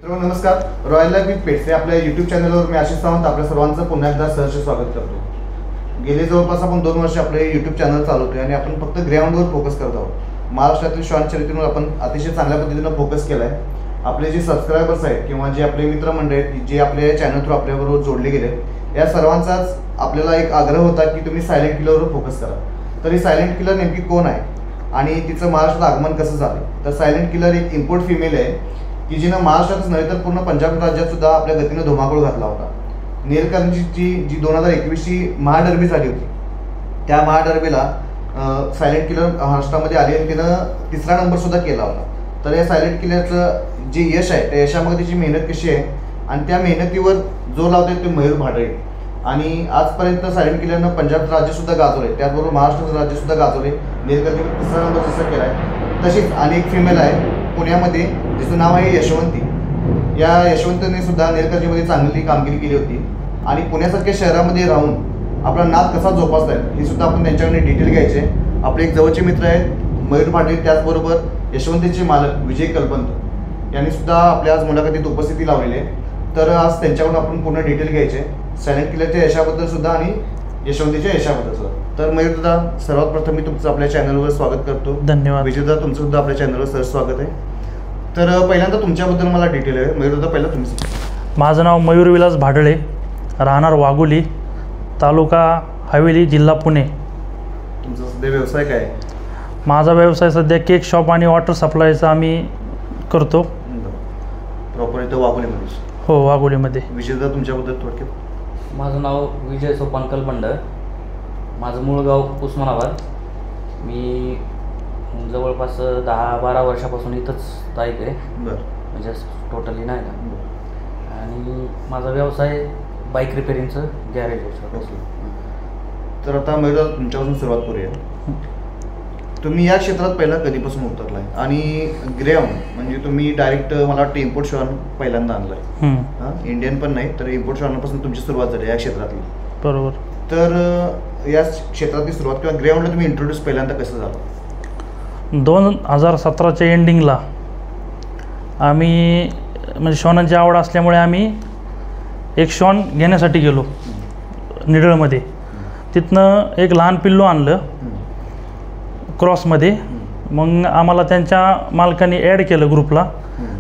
मित्रांनो नमस्कार. Royal life with pets या आपल्या यूट्यूब चॅनलवर मी आशिष सावंत आपल्या सर्वांचं पुन्हा एकदा सहर्ष स्वागत करतो. गेले जवळपास आपण 2 वर्ष आपले यूट्यूब चॅनल चालवतोय आणि आपण फक्त ग्राउंडवर फोकस करत आहोत. महाराष्ट्रातील श्वान शर्यतीवर आपण अतिशय चांगल्या पद्धतीनं फोकस केला आहे. आपले जे सबस्क्रायबर्स आहेत किंवा जे आपले मित्रमंडळी आहेत जे आपल्या चॅनल थ्रू आपल्याबरोबर जोडले गेले या सर्वांचाच आपल्याला एक आग्रह होता की तुम्ही सायलेंट किलरवर फोकस करा. तर ही सायलेंट किलर नेमकी कोण आहे आणि तिचं महाराष्ट्रात आगमन कसं झालं. तर सायलेंट किलर एक इम्पोर्ट फिमेल आहे की जिनं महाराष्ट्रातच नव्हे तर पूर्ण पंजाब राज्यात सुद्धा आपल्या गतीनं धुमाकूळ घातला होता. नीलकंठची जी 2021ची महाडर्बी झाली होती त्या महाडर्बीला सायलेंट किलर महाराष्ट्रामध्ये आली आणि तिनं 3रा नंबर सुद्धा केला होता. तर या सायलेंट किलरचं जे यश आहे त्या यशामध्ये तिची मेहनत कशी आहे आणि त्या मेहनतीवर जोर लावते ते मयूर भाडळे. आणि आजपर्यंत सायलेंट किलरनं पंजाब राज्यसुद्धा गाजवले, त्याचबरोबर महाराष्ट्र राज्यसुद्धा गाजवले. नीलकंठीवर 3रा नंबर जसं केला आहे तशीच अनेक फिमेल आहे पुण्यामध्ये जिचं नाव आहे यशवंती. या यशवंतीने सुद्धा नीलकंठीमध्ये चांगली कामगिरी केली होती आणि पुण्यासारख्या शहरामध्ये राहून आपला नाद कसा जोपासता येईल हे सुद्धा आपण त्यांच्याकडे डिटेल घ्यायचे. आपले एक जवळचे मित्र आहेत मयूर भाडळे, त्याचबरोबर यशवंतीचे मालक विजय कल्पंत यांनी सुद्धा आपल्या आज मुलाखतीत उपस्थिती लावलेली आहे. तर आज त्यांच्याकडून आपण पूर्ण डिटेल घ्यायचे सायलेंट किलरच्या यशाबद्दल सुद्धा आणि यशवंतीच्या यशाबद्दल सुद्धा. तर मयूर दादा सर्वात प्रथम मी तुमचं आपल्या चॅनलवर स्वागत करतो. धन्यवाद. विजय दादा तुमचं सुद्धा आपल्या चॅनलवर सर स्वागत आहे. तर पहिल्यांदा तुमच्याबद्दल मला डिटेल आहे. मयूर दादा पहिला तुम्ही. माझं नाव मयूर विलास भाडळे, राहणार वाघोली, तालुका हवेली, जिल्हा पुणे. तुमचा सध्या व्यवसाय काय आहे? माझा व्यवसाय सध्या केक शॉप आणि वॉटर सप्लायचा आम्ही करतो. प्रॉपर इथं वाघोलीमध्ये? हो, वाघोलीमध्ये. विजय दादा तुमच्याबद्दल थोडक्यात. माझं नाव विजय सोपान कलबंड, माझं मूळ गाव उस्मानाबाद. मी जवळपास 10-12 वर्षापासून इथंच स्थायिक आहे. बरं. म्हणजे टोटली नाही का. आणि माझा व्यवसाय बाईक रिपेअरिंगचं गॅरेज आहे. तर आता मयूर तुमच्यापासून सुरुवात करूया. तुम्ही या क्षेत्रात पहिला कधीपासून उतरलाय आणि ग्राउंड म्हणजे तुम्ही डायरेक्ट मला वाटतं इम्पोर्ट शॉन पहिल्यांदा आणलाय. हां, इंडियन पण नाही तर इम्पोर्ट शॉनपासून तुमची सुरुवात झाली या क्षेत्रातली. बरोबर. तर या क्षेत्रातली सुरुवात किंवा ग्राउंडला तुम्ही इंट्रोड्यूस पहिल्यांदा कसं झालं? 2017च्या एंडिंगला आम्ही म्हणजे शॉनांची आवड असल्यामुळे आम्ही एक शॉन घेण्यासाठी गेलो निडळमध्ये. तिथनं एक लहान पिल्लू आणलं क्रॉसमध्ये. मग आम्हाला त्यांच्या मालकाने ॲड केलं ग्रुपला.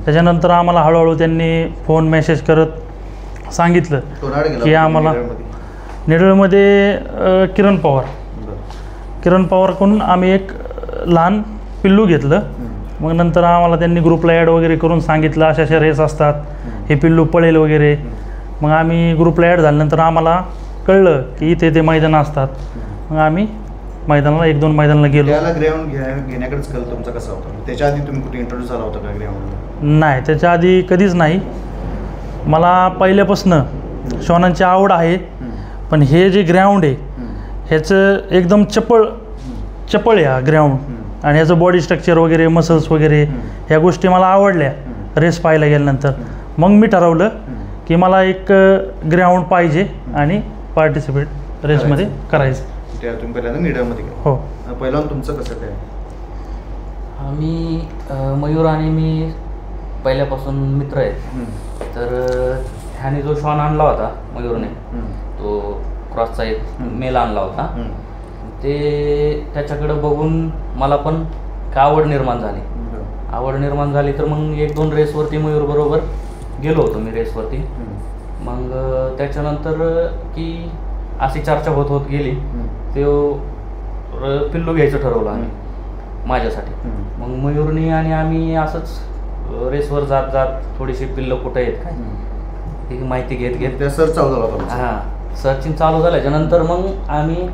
त्याच्यानंतर आम्हाला हळूहळू त्यांनी फोन मेसेज करत सांगितलं की आम्हाला निडळमध्ये किरण पवारकडून आम्ही एक लहान पिल्लू घेतलं. मग नंतर आम्हाला त्यांनी ग्रुपला ॲड वगैरे करून सांगितलं अशा अशा रेस असतात, हे पिल्लू पळेल वगैरे. मग आम्ही ग्रुपला ॲड झाल्यानंतर आम्हाला कळलं की इथे ते मैदान असतात. मग आम्ही मैदानाला 1-2 मैदानाला गेलो. त्याला ग्राउंड घेण्याकडेच कल तुमचा कसा होता? त्याच्या आधी तुम्ही कुठे इंट्रोड्यूस झाला होता का ग्राउंडला? नाही, त्याच्या आधी कधीच नाही. मला पहिल्यापासनं शॉनांची आवड आहे, पण हे जे ग्राउंड आहे ह्याचं एकदम चपळ आहे हा ग्राउंड. आणि ह्याचं बॉडी स्ट्रक्चर वगैरे मसल्स वगैरे ह्या गोष्टी मला आवडल्या रेस पाहायला गेल्यानंतर. मग मी ठरवलं की मला एक ग्राउंड पाहिजे आणि पार्टिसिपेट रेसमध्ये करायचं. त्या तुम्ही पहिल्यांदा निडळमध्ये गेला? हो. पहिल्यांदा तुमचं कसं काय? आम्ही मयूर आणि मी पहिल्यापासून मित्र आहेत. तर ह्याने जो शॉन आणला होता मयूरने, तो क्रॉसचा एक मेल आणला होता, ते त्याच्याकडं बघून मला पण आवड निर्माण झाली. तर मग 1-2 रेसवरती मयूरबरोबर गेलो होतो मी रेसवरती. मग त्याच्यानंतर की अशी चर्चा होत गेली. ते पिल्लू घ्यायचं ठरवलं आम्ही माझ्यासाठी. मग मयूरनी आणि आम्ही असंच रेसवर जात थोडीशी पिल्लं कुठं आहेत काय ही माहिती घेत त्या सर्च चालू झाला होता. हां, सर्चिंग चालू झाल्याच्या नंतर मग आम्ही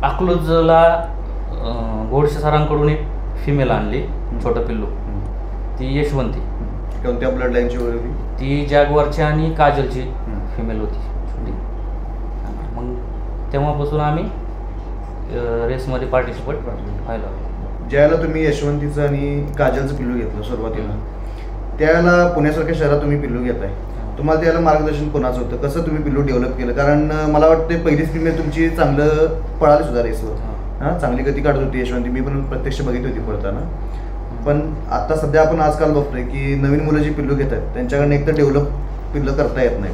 अकलूजला गोडशे सरांकडून एक फिमेल आणली, छोटं पिल्लू. ती यशवंती. कोणत्या ब्लड लाईनची होती ती? जॅगवारची आणि काजलची फिमेल होती छोटी. मग तेव्हापासून आम्ही रेसमध्ये पार्टिसिपेट व्हायला. ज्यावेळेला तुम्ही यशवंतीचं आणि काजलचं पिल्लू घेतलं सुरुवातीला, त्यावेळेला पुण्यासारख्या शहरात तुम्ही पिल्लू घेताय, तुम्हाला त्याला मार्गदर्शन कोणाचं होतं? कसं तुम्ही पिल्लू डेव्हलप केलं? कारण मला वाटतं पहिलीच फिमेल तुमची चांगलं पळाली सुद्धा रेसवर. हां, चांगली गती काढत होती यशवंती. मी पण प्रत्यक्ष बघितली होती पळताना. पण आता सध्या आपण आजकाल बघतोय की नवीन मुलं जी पिल्लू घेतात त्यांच्याकडनं एक तर डेव्हलप पिल्लं करता येत नाही,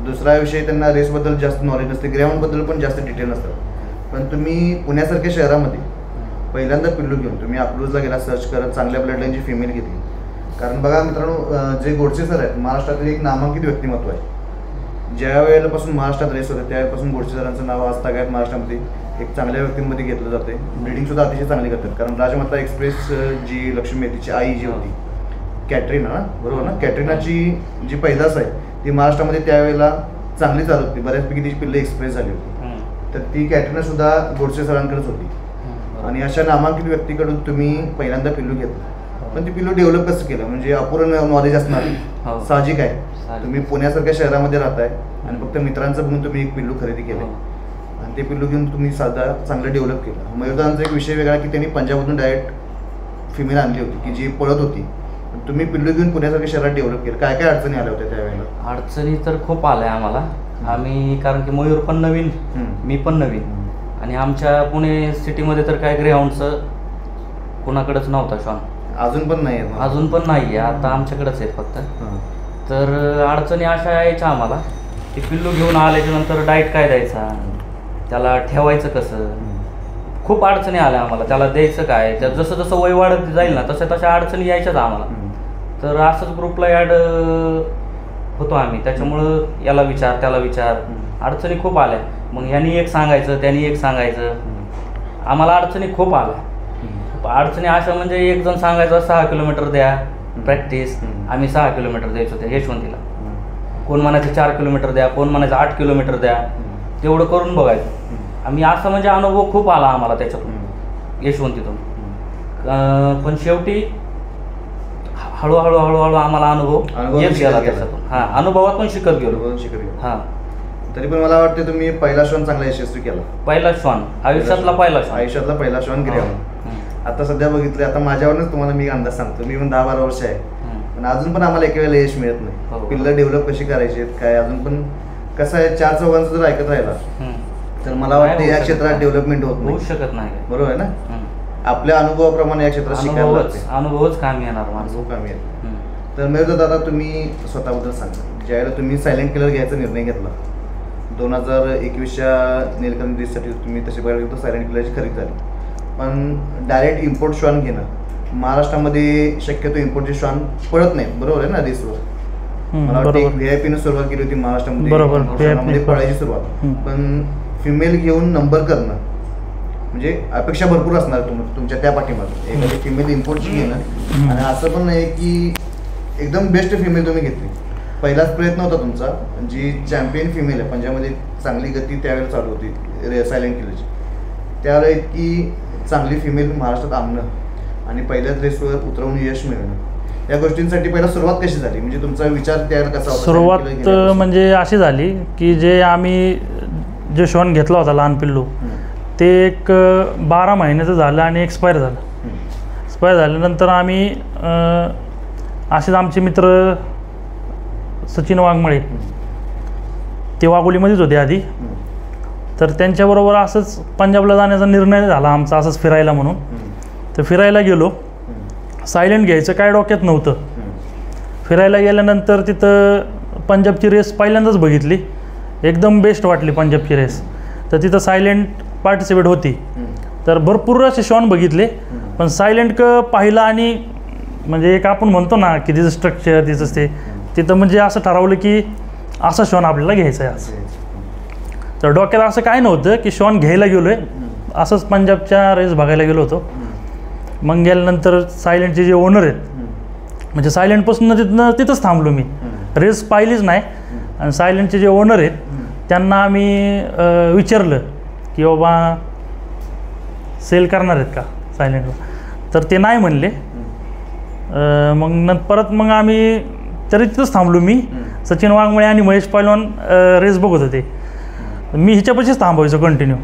दुसरा विषय त्यांना रेसबद्दल जास्त नॉलेज नसते, ग्राउंडबद्दल पण जास्त डिटेल नसतात. पण तुम्ही पुण्यासारख्या शहरामध्ये पहिल्यांदा पिल्लू घेऊन तुम्ही अकलूजला गेला, सर्च करत चांगल्या ब्लडलाईनची फिमेल घेतली. कारण बघा मित्रांनो, जे गोडसे सर आहेत महाराष्ट्रातील एक नामांकित व्यक्तिमत्व आहे. ज्या वेळेपासून महाराष्ट्रात रेस होते त्यावेळेपासून गोडसे सरांचं नाव आज तागायत महाराष्ट्रामध्ये एक चांगल्या व्यक्तींमध्ये घेतलं जाते. ब्रिडिंगसुद्धा अतिशय चांगली करतात. कारण राजमाता एक्सप्रेस जी लक्ष्मी मेहतीची आई जी होती कॅटरीना ना, बरोबर ना, कॅटरीनाची जी पैदास आहे ती महाराष्ट्रामध्ये त्यावेळेला चांगली चालत होती, बऱ्याचपैकी तिची पिल्लं एक्सप्रेस झाली होती. तर ती कॅटरीनासुद्धा गोडसे सरांकडेच होती. आणि अशा नामांकित व्यक्तीकडून तुम्ही पहिल्यांदा पिल्लू घेतलं. पण ती पिल्लू डेव्हलप कसं केलं, म्हणजे अपुरं नॉलेज असणार साहजिक आहे. तुम्ही पुण्यासारख्या शहरामध्ये राहताय आणि फक्त मित्रांचं बघून तुम्ही एक पिल्लू खरेदी केलं आणि ते पिल्लू घेऊन तुम्ही साधा चांगलं डेव्हलप केलं. मयूरदांचा एक विषय वेगळा की त्यांनी पंजाबमधून डायरेक्ट फिमेल आणली होती की जी पळत होती. तुम्ही पिल्लू घेऊन पुण्यासारख्या शहरात डेव्हलप केलं. काय काय अडचणी आल्या होत्या त्यावेळेला? अडचणी तर खूप आल्या आम्हाला. आम्ही कारण की मयूर पण नवीन, मी पण नवीन, आणि आमच्या पुणे सिटीमध्ये तर काय ग्राउंडचं कुणाकडेच नव्हता शॉन. अजून पण नाही आहे? अजून पण नाही आहे, आता आमच्याकडेच आहेत फक्त. तर अडचणी अशा यायच्या आम्हाला की पिल्लू घेऊन आल्याच्यानंतर डाएट काय द्यायचा, त्याला ठेवायचं कसं, खूप अडचणी आल्या आम्हाला. त्याला द्यायचं काय, त्या जसं जसं वय वाढत जाईल ना तशा तशा अडचणी यायच्याच आम्हाला. तर असंच ग्रुपला ॲड होतो आम्ही, त्याच्यामुळं याला विचार त्याला विचार, अडचणी खूप आल्या. मग ह्यानी एक सांगायचं त्यानी एक सांगायचं, आम्हाला अडचणी खूप आल्या. अडचणी अशा म्हणजे एक जण सांगायचं 6 किलोमीटर द्या प्रॅक्टिस, आम्ही 6 किलोमीटर द्यायचो त्या यशवंतीला. कोण म्हणायचं 4 किलोमीटर द्या, कोण म्हणायचं 8 किलोमीटर द्या, तेवढं करून बघायचं आम्ही. असं म्हणजे अनुभव खूप आला आम्हाला त्याच्यातून यशवंतीतून. पण शेवटी हळूहळू हळूहळू आम्हाला अनुभव येत गेला त्याच्यातून. हां, अनुभवातून शिकत गेलो. हां, तरी पण मला वाटतं तुम्ही पहिला श्वान चांगला यशस्वी केला. पहिला श्वान आयुष्यातला पहिला श्वान ग्राउंड. आता सध्या बघितलं, आता माझ्यावरच तुम्हाला मी अंदाज सांगतो, मी पण 10-12 वर्ष आहे पण अजून पण आम्हाला एका वेळेला यश मिळत नाही. पिल्लं डेव्हलप कशी करायची काय, अजून पण कसं आहे 4 चौघांचं जर ऐकत राहिला तर मला वाटतं या क्षेत्रात डेव्हलपमेंट होऊ शकत नाही. बरोबर आहे ना? आपल्या अनुभवाप्रमाणे या क्षेत्रात शिकायला लागते. अनुभवच कामी येणार, अनुभव कामी येतो. तर मेहरदाद दादा, तुम्ही स्वतःबद्दल सांगा. ज्यावेळेला तुम्ही सायलेंट किलर घ्यायचा निर्णय घेतला 2021च्या नीलकंठ रेससाठी, तुम्ही तसे बघायला गेलो सायलेंट किलरची खरेदी झाली. पण डायरेक्ट इम्पोर्ट श्वान घेणं, महाराष्ट्रामध्ये शक्यतो इम्पोर्टचे श्वान पळत नाहीत, बरोबर आहे ना रेसवर. मला वाटतं VIP सुरुवात केली होती महाराष्ट्रामध्ये पळायची सुरुवात. पण फिमेल घेऊन नंबर करणं म्हणजे अपेक्षा भरपूर असणार तुमच्या त्या पाठीमागे. एखादी फिमेल इम्पोर्टची घेणं आणि असं पण नाही की एकदम बेस्ट फिमेल तुम्ही घेतली. पहिलाच प्रयत्न होता तुमचा. जी चॅम्पियन फिमेल आहे पंजाबमध्ये, चांगली गती त्यावेळेला चालू होती सायलेंट किलरची, त्यावेळेला इतकी चांगली फिमेल महाराष्ट्रात आणणं आणि पहिल्याच रेसवर उतरवून यश मिळणं, या गोष्टींसाठी पहिला सुरुवात कशी झाली, म्हणजे तुमचा विचार त्यावेळेला कसा होता? सुरुवात म्हणजे अशी झाली की जे श्वान घेतला होता लहान पिल्लू ते एक 12 महिन्याचं झालं आणि एक्सपायर झालं. एक्सपायर झाल्यानंतर आम्ही असेच आमचे मित्र सचिन वाघमळे, ते वाघोलीमध्येच होते आधी, तर त्यांच्याबरोबर असंच पंजाबला जाण्याचा निर्णय झाला आमचा, असंच फिरायला म्हणून. तर फिरायला गेलो. सायलेंट घ्यायचं काय डोक्यात नव्हतं. फिरायला गेल्यानंतर तिथं पंजाबची रेस पहिल्यांदाच बघितली, एकदम बेस्ट वाटली पंजाबची रेस. तर तिथं सायलेंट पार्टिसिपेट होती. तर भरपूर असे श्वान बघितले, पण सायलेंट पाहिलं आणि म्हणजे एक आपण म्हणतो ना की तिचं स्ट्रक्चर तिचं ते, तिथं म्हणजे असं ठरवलं की असा श्वान आपल्याला घ्यायचा आहे असं. तर डोक्यात असं काय नव्हतं की श्वान घ्यायला गेलो आहे, असंच पंजाबच्या रेस बघायला गेलो होतो. मग गेल्यानंतर सायलेंटचे जे ओनर आहेत, म्हणजे सायलेंटपासून तिथंच थांबलो मी, रेस पाहिलीच नाही. आणि सायलेंटचे जे ओनर आहेत त्यांना आम्ही विचारलं की बाबा सेल करणार आहेत का सायलेंटवर, तर ते नाही म्हणले. मग परत मग आम्ही तरी तिथंच थांबलो मी. सचिन वाघमळे आणि महेश पैलवान रेस बघत होते, मी हिच्यापाशीच थांबायचो कंटिन्यू.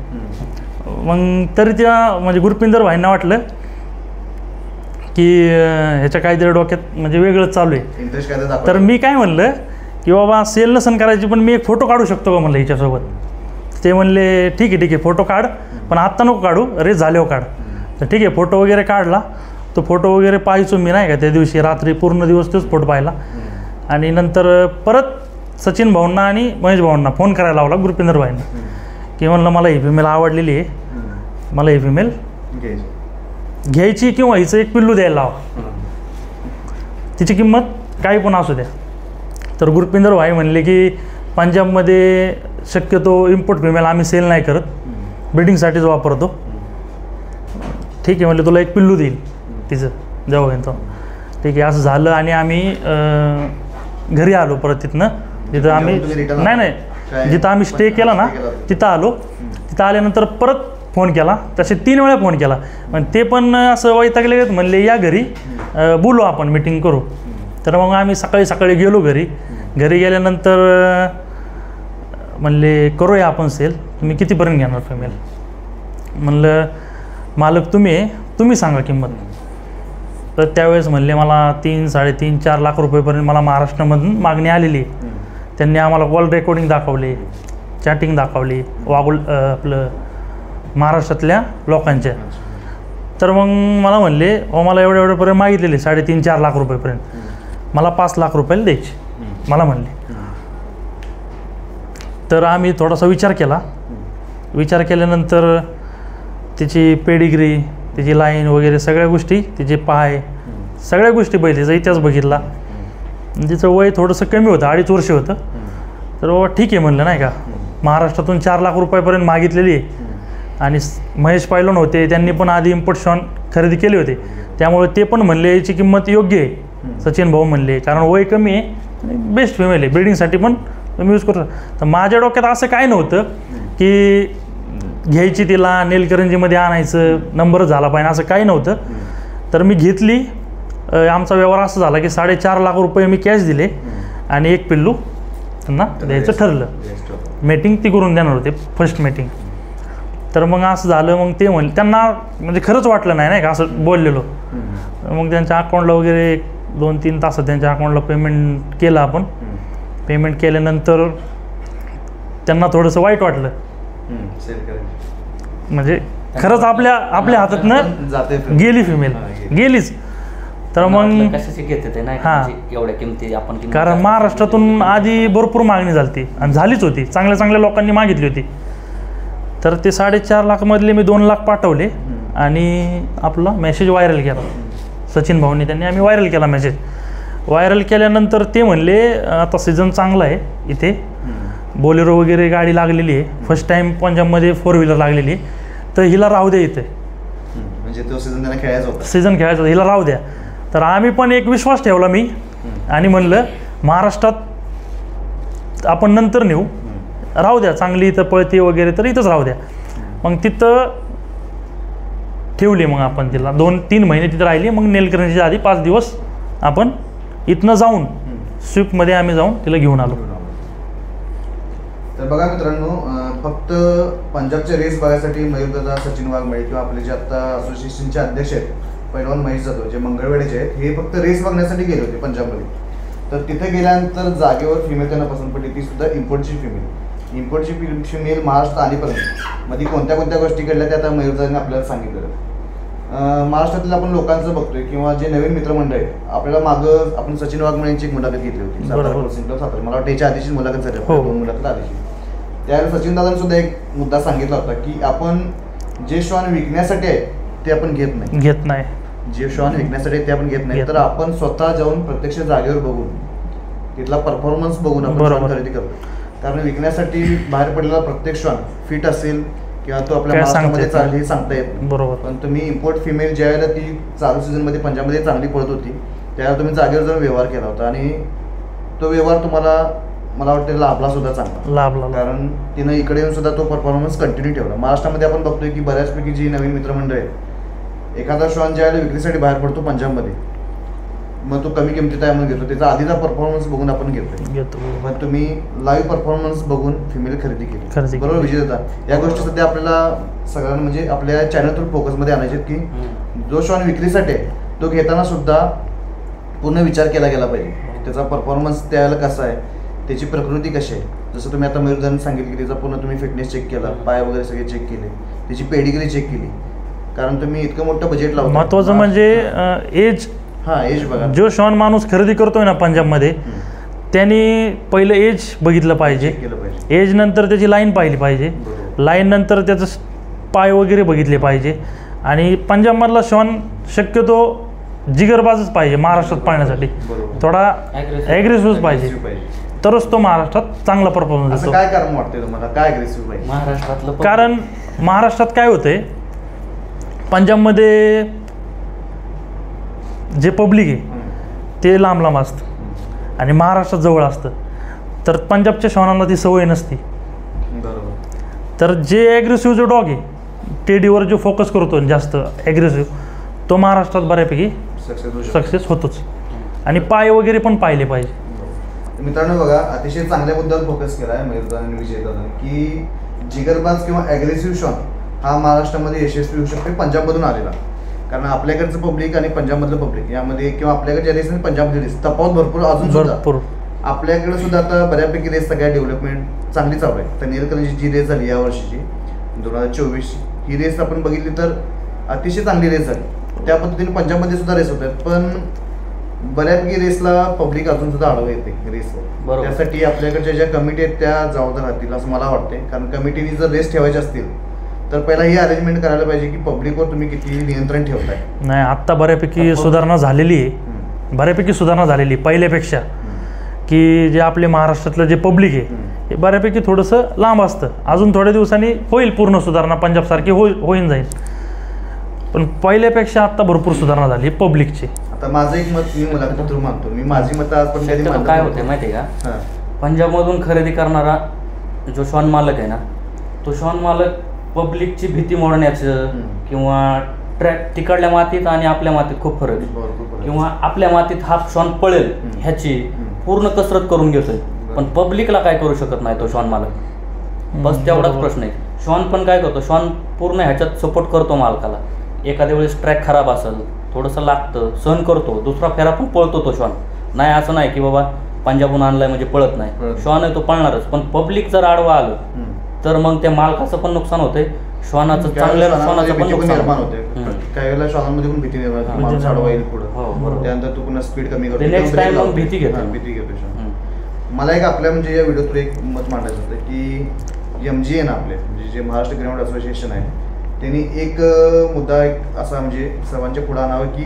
मग तरी त्या म्हणजे गुरपिंदर भाईंना वाटलं की ह्याच्या काहीतरी डोक्यात म्हणजे वेगळंच चालू आहे. तर मी काय म्हणलं की बाबा सेल नसन करायची, पण मी एक फोटो काढू शकतो का म्हणलं हिच्यासोबत. ते म्हणले ठीक आहे फोटो काढ, पण आत्ता नको काढू, रेस झाल्यावर काढ. तर ठीक आहे, फोटो वगैरे काढला. तो फोटो वगैरे पाहायचो मी नाही का त्या दिवशी रात्री पूर्ण दिवस तोच फोटो पाहिला. आणि नंतर परत सचिन भाऊंना आणि महेश भाऊंना फोन करायला लावला गुरुपिंदर भाईंना की म्हणलं मला ही फिमेल आवडलेली आहे, मला ही फिमेल घ्यायची किंवा हिचं एक पिल्लू द्यायला लावा, तिची किंमत काही पण असू द्या. तर गुरुपिंदर भाई म्हणले की पंजाबमध्ये शक्यतो इम्पोर्ट फिमेल आम्ही सेल नाही करत, ब्रीडिंगसाठीच वापरतो. ठीक आहे म्हणलं तुला एक पिल्लू देईल तिचं जेव्हा येतो. ठीक आहे असं झालं आणि आम्ही घरी आलो परत तिथनं, जिथं आम्ही नाही जिथं आम्ही स्टे केला ना तिथं आलो. तिथं आल्यानंतर परत फोन केला, तसे 3 वेळा फोन केला. पण ते पण असं वैतागले म्हणले या घरी बोलू आपण मीटिंग करू. तर मग आम्ही सकाळी गेलो घरी. घरी गेल्यानंतर म्हणले करूया आपण सेल, तुम्ही कितीपर्यंत घेणार फिमेल. म्हणलं मालक तुम्ही सांगा किंमत. तर त्यावेळेस म्हणले मला 3, 3.5, 4 लाख रुपयेपर्यंत मला महाराष्ट्रामधून मागणी आलेली आहे. त्यांनी आम्हाला कॉल रेकॉर्डिंग दाखवले, चॅटिंग दाखवली आपलं महाराष्ट्रातल्या लोकांच्या. तर मग मला म्हणले मला एवढ्यापर्यंत मागितलेले 3.5, 4 लाख रुपयेपर्यंत, मला 5 लाख रुपयाला द्यायचे मला म्हणले. तर आम्ही थोडासा विचार केला. विचार केल्यानंतर तिची पेडिग्री, तिची लाईन वगैरे सगळ्या गोष्टी, तिचे पाय, सगळ्या गोष्टी बैलीचा इतिहास बघितला. तिचं वय थोडंसं कमी होतं, 2.5 वर्ष होतं. तर बाबा ठीक आहे म्हणलं नाही का, महाराष्ट्रातून 4 लाख रुपयापर्यंत मागितलेली आहे. आणि महेश पैलवान होते, त्यांनी पण आधी इम्पोर्ट शॉन खरेदी केले होते, त्यामुळे ते पण म्हणले याची किंमत योग्य आहे. सचिन भाऊ म्हणले कारण वय कमी आहे आणि बेस्ट फिमेल आहे, ब्रीडिंगसाठी पण तुम्ही यूज करू. तर माझ्या डोक्यात असं काय नव्हतं की घ्यायची तिला नेलकरंजीमध्ये आणायचं, नंबरच झाला पाहिजे असं काही नव्हतं. तर मी घेतली. आमचा व्यवहार असा झाला की 4.5 लाख रुपये मी कॅश दिले आणि एक पिल्लू त्यांना द्यायचं ठरलं. मीटिंग ती करून देणार होते, फर्स्ट मीटिंग. तर मग असं झालं. मग ते म्हणले त्यांना म्हणजे खरंच वाटलं नाही का असं बोललेलो. मग त्यांच्या अकाउंटला वगैरे 2-3 तासात त्यांच्या अकाउंटला पेमेंट केलं आपण. पेमेंट केल्यानंतर त्यांना थोडंसं वाईट वाटलं, म्हणजे खरंच आपल्या हातातनं गेली फिमेल, गेलीच. तर मग कशाची घेते ते नाही हां एवढ्या किमती आपण कारण महाराष्ट्रातून आधी भरपूर मागणी झाली आणि झालीच होती, चांगल्या लोकांनी मागितली होती. तर ते 4.5 लाखमधले मी 2 लाख पाठवले आणि आपला मेसेज व्हायरल केला सचिन भाऊंनी. त्यांनी आम्ही व्हायरल केला मेसेज. व्हायरल केल्यानंतर ते म्हणले आता सीझन चांगला आहे, इथे बोलेरो वगैरे गाडी लागलेली आहे, फर्स्ट टाईम पंजाबमध्ये 4 व्हीलर लागलेली आहे, तर हिला राहू द्या इथे. म्हणजे तो सीझन त्यांना खेळायचा होता, खेळायचा, हिला राहू द्या. तर आम्ही पण एक विश्वास ठेवला मी आणि म्हणलं महाराष्ट्रात आपण नंतर नेऊ, राहू द्या, चांगली इथं पळते वगैरे तर इथंच राहू द्या. मग तिथं ठेवली. मग आपण तिला 2-3 महिने तिथं राहिली. मग नेलकरंजीच्या आधी 5 दिवस आपण इथनं जाऊन स्विफ्टमध्ये आम्ही जाऊन तिला घेऊन आलो. तर बघा मित्रांनो, फक्त पंजाबचे रेस बघायसाठी मयूरदादा, सचिन वाघमारे किंवा आपले जे आता असोसिएशनचे अध्यक्ष आहेत पैलवान महेश जाधव जे मंगळवेढेचे आहेत, हे फक्त रेस बघण्यासाठी गेले होते पंजाबमध्ये. तर तिथे गेल्यानंतर जागेवर फिमेल त्यांना पसंत पडली, ती सुद्धा इम्पोर्टची फिमेल. इम्पोर्टची फिमेल महाराष्ट्रात आलीपर्यंत मध्ये कोणत्या गोष्टी घडल्या त्या आता मयूरदादांनी आपल्याला सांगितलं. महाराष्ट्रातील आपण लोकांचं बघतोय किंवा जे नवीन मित्रमंडळ आहे, आपल्याला मागं आपण सचिन वाघमारे यांची एक मुलाखत घेतली होती सातारा, मला वाटतं याच्या आधीची मुलाखत झाली, 2 मुलाखत आधीची. त्यावेळेस सचिन दादांनी सुद्धा एक मुद्दा सांगितला होता की आपण जे श्वान विकण्यासाठी आहे ते आपण घेत नाही. जे श्वान विकण्यासाठी ते आपण घेत नाही, तर आपण स्वतः जाऊन प्रत्यक्ष जागेवर बघून तिथला परफॉर्मन्स बघून आपण श्वान खरेदी करतो. कारण विकण्यासाठी बाहेर पडलेला प्रत्येक श्वान फिट असेल किंवा तो आपल्या महाराष्ट्रामध्ये चालेल हे सांगता येत नाही. बरोबर. पण तुम्ही इम्पोर्ट फिमेल ज्या वेळेला ती चालू सीझनमध्ये पंजाबमध्ये चांगली पडत होती त्यावेळेला तुम्ही जागेवर जाऊन व्यवहार केला होता आणि तो व्यवहार तुम्हाला मला वाटतं लाभला सुद्धा चांगला, कारण तिनं इकडे येऊन सुद्धा तो परफॉर्मन्स कंटिन्यू ठेवला. महाराष्ट्रामध्ये आपण बघतोय की बऱ्याचपैकी जी नवीन मित्रमंडळ आहे, एखादा श्वान ज्यावेळेला विक्रीसाठी बाहेर पडतो पंजाबमध्ये, मग तो कमी किमतीत आहे म्हणून घेतो, त्याचा आधीचा परफॉर्मन्स बघून आपण घेतो. पण तुम्ही लाईव्ह परफॉर्मन्स बघून फिमेल खरेदी केली, बरोबर विजेता. या गोष्टी सध्या आपल्याला सगळ्यांना म्हणजे आपल्या चॅनल थ्रू फोकसमध्ये आणायचे की जो श्वान विक्रीसाठी आहे तो घेताना सुद्धा पूर्ण विचार केला गेला पाहिजे. त्याचा परफॉर्मन्स त्यावेळेला कसा आहे, त्याची प्रकृती कशी आहे. जसं तुम्ही आता मयूरदांनी सांगितलं की त्याचा पूर्ण तुम्ही फिटनेस चेक केला, पाय वगैरे सगळे चेक केले, त्याची पेडिग्री चेक केली, कारण तुम्ही इतकं मोठं बजेट लावता. महत्त्वाचं म्हणजे एज. हा, एज बघा. जो शॉन माणूस खरेदी करतोय ना पंजाबमध्ये, त्यांनी पहिलं एज बघितलं पाहिजे. केलं पाहिजे. एज नंतर त्याची लाईन पाहिली पाहिजे. बरोबर. लाईन नंतर त्याचं पाय वगैरे बघितले पाहिजे. आणि पंजाबमधला शॉन शक्यतो जिगरबाजच पाहिजे महाराष्ट्रात पाळण्यासाठी. बरोबर. थोडा ॲग्रेसिव्ह पाहिजे, पाहिजे, तरच तो महाराष्ट्रात चांगला परफॉर्मन्स असं देतो. काय कारण वाटतंय तुम्हाला, काय अग्रेसिव्ह पाहिजे? महाराष्ट्रातलं कारण महाराष्ट्रात काय होतंय, पंजाबमध्ये जे पब्लिक आहे ते लांब लांब असतं आणि महाराष्ट्रात जवळ असतं. तर पंजाबच्या शॉनांना ती सवय नसती. बरोबर. तर जे ॲग्रेसिव्ह जो डॉग आहे टेडीवर जो फोकस करतो जास्त ॲग्रेसिव्ह, तो महाराष्ट्रात बऱ्यापैकी सक्सेस होतोच. आणि पाय वगैरे पण पाहिले पाहिजे. मित्रांनो बघा, अतिशय चांगल्या मुद्द्यावर फोकस केला आहे मयूरदान आणि विजयदान, की जिगरबाज किंवा ॲग्रेसिव्ह शॉन हा महाराष्ट्रामध्ये यशस्वी होऊ शकतो पंजाबमधून आलेला. कारण आपल्याकडचं पब्लिक आणि पंजाबमधलं पब्लिक यामध्ये किंवा आपल्याकडे रेस आणि पंजाबमधली रेस तफावत भरपूर अजून भरपूर. आपल्याकडे सुद्धा आता बऱ्यापैकी रेस सगळ्या डेव्हलपमेंट चांगली चालू आहे. तर नीलकंठची जी रेस झाली या वर्षीची 2024 ही रेस आपण बघितली तर अतिशय चांगली रेस झाली. त्या पद्धतीने पंजाबमध्ये सुद्धा रेस होतात, पण बऱ्यापैकी रेसला पब्लिक अजून सुद्धा आढळ येते रेसवर. त्यासाठी आपल्याकडच्या ज्या कमिटी आहेत त्या जबाबदार राहतील असं मला वाटते. कारण कमिटीने जर रेस ठेवायचे असतील तर पहिला ही अरेंजमेंट करायला पाहिजे की पब्लिकवर तुम्ही किती नियंत्रण ठेवताय. नाही, आत्ता बऱ्यापैकी सुधारणा झालेली आहे. बऱ्यापैकी सुधारणा झालेली पहिल्यापेक्षा. की जे आपले महाराष्ट्रातलं जे पब्लिक आहे हे बऱ्यापैकी थोडंसं लांब असतं. अजून थोड्या दिवसांनी होईल पूर्ण सुधारणा, पंजाबसारखी होईन जाईल. पण पहिल्यापेक्षा आत्ता भरपूर सुधारणा झाली पब्लिकची. आता माझं एक मत मी मुलाखत थ्रू मानतो. मी माझी मतं आज पण कधी काय होते माहिती आहे का, पंजाबमधून खरेदी करणारा जो शॉन मालक आहे ना, तो शॉन मालक पब्लिकची भीती मोडण्याचं किंवा ट्रॅक तिकडल्या मातीत आणि आपल्या मातीत खूप फरक आहे. किंवा आपल्या मातीत हा शॉन पळेल ह्याची पूर्ण कसरत करून घेतोय, पण पब्लिकला काय करू शकत नाही तो शॉन मालक. बस तेवढाच प्रश्न आहे. शॉन पण काय करतो, शॉन पूर्ण ह्याच्यात सपोर्ट करतो मालकाला. एखाद्या वेळेस ट्रॅक खराब असेल, थोडंसं लागतं, सहन करतो, दुसरा फेरा पण पळतो तो शॉन. नाही असं नाही की बाबा पंजाबहून आणलाय म्हणजे पळत नाही. शॉन आहे तो पळणारच. पण पब्लिक जर आडवा आलं तर मग त्या मालकाचं पण नुकसान होते, श्वानाचं चांगल्या श्वानाचं पण निर्माण होते. काही वेळेला श्वानांमध्ये पण भीती निर्माण होते, माणूस आडवा येईल पुढं, त्यानंतर तू पुन्हा स्पीड कमी करतो, नेक्स्ट टाइम मग भीती घेतो. मला एक आपल्या म्हणजे या व्हिडिओ थ्रू एक मत मांडायचं होतं की MGA ना आपले म्हणजे जे महाराष्ट्र ग्राउंड असोसिएशन आहे त्यांनी एक मुद्दा एक असा म्हणजे सर्वांच्या पुढे आणावं की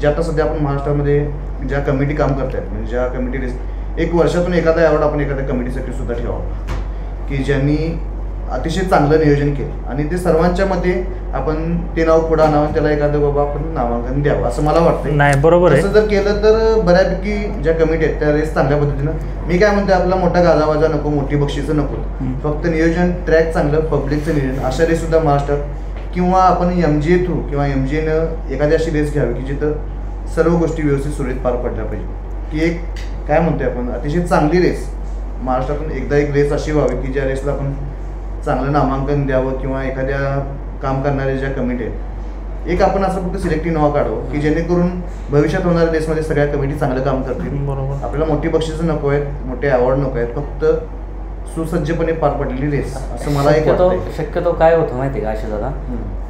जे आता सध्या आपण महाराष्ट्रामध्ये ज्या कमिटी काम करतात म्हणजे ज्या कमिटी एक वर्षातून एखादा अवॉर्ड आपण एखाद्या कमिटीसाठी सुद्धा ठेवावा की ज्यांनी अतिशय चांगलं नियोजन केलं आणि ते सर्वांच्या मध्ये आपण ते नाव पुढे आणावं, त्याला एखादं बाबा आपण नामांकन द्यावं असं मला वाटतं. नाही, बरोबर आहे. असं जर केलं तर बऱ्यापैकी ज्या कमिटी आहेत त्या रेस चांगल्या पद्धतीनं. मी काय म्हणते, आपला मोठा गाजावाजा नको, मोठी बक्षिसं नको, फक्त नियोजन ट्रॅक चांगलं, पब्लिकचं नियोजन अशा रेस सुद्धा महाराष्ट्रात किंवा आपण MGA थ्रू किंवा MGAनं एखादी अशी रेस घ्यावी की जिथं सर्व गोष्टी व्यवस्थित सुरळीत पार पडल्या पाहिजे. की एक काय म्हणतोय आपण अतिशय चांगली रेस महाराष्ट्रातून एकदा एक रेस अशी व्हावी की ज्या रेसला आपण चांगलं नामांकन द्यावं किंवा एखाद्या काम करणाऱ्या ज्या कमिटी आहेत एक आपण असं फक्त सिलेक्टिव्ह नाव काढावं की जेणेकरून भविष्यात होणाऱ्या रेसमध्ये सगळ्या कमिटी चांगलं काम करतील. बरोबर. आपल्याला मोठी बक्षिसं नको आहेत, मोठे अवॉर्ड नको आहेत, फक्त सुसज्जपणे पार पडलेली रेस असं मला एक वाटतंय. शक्यतो काय होतं माहिती आहे का आशा दादा,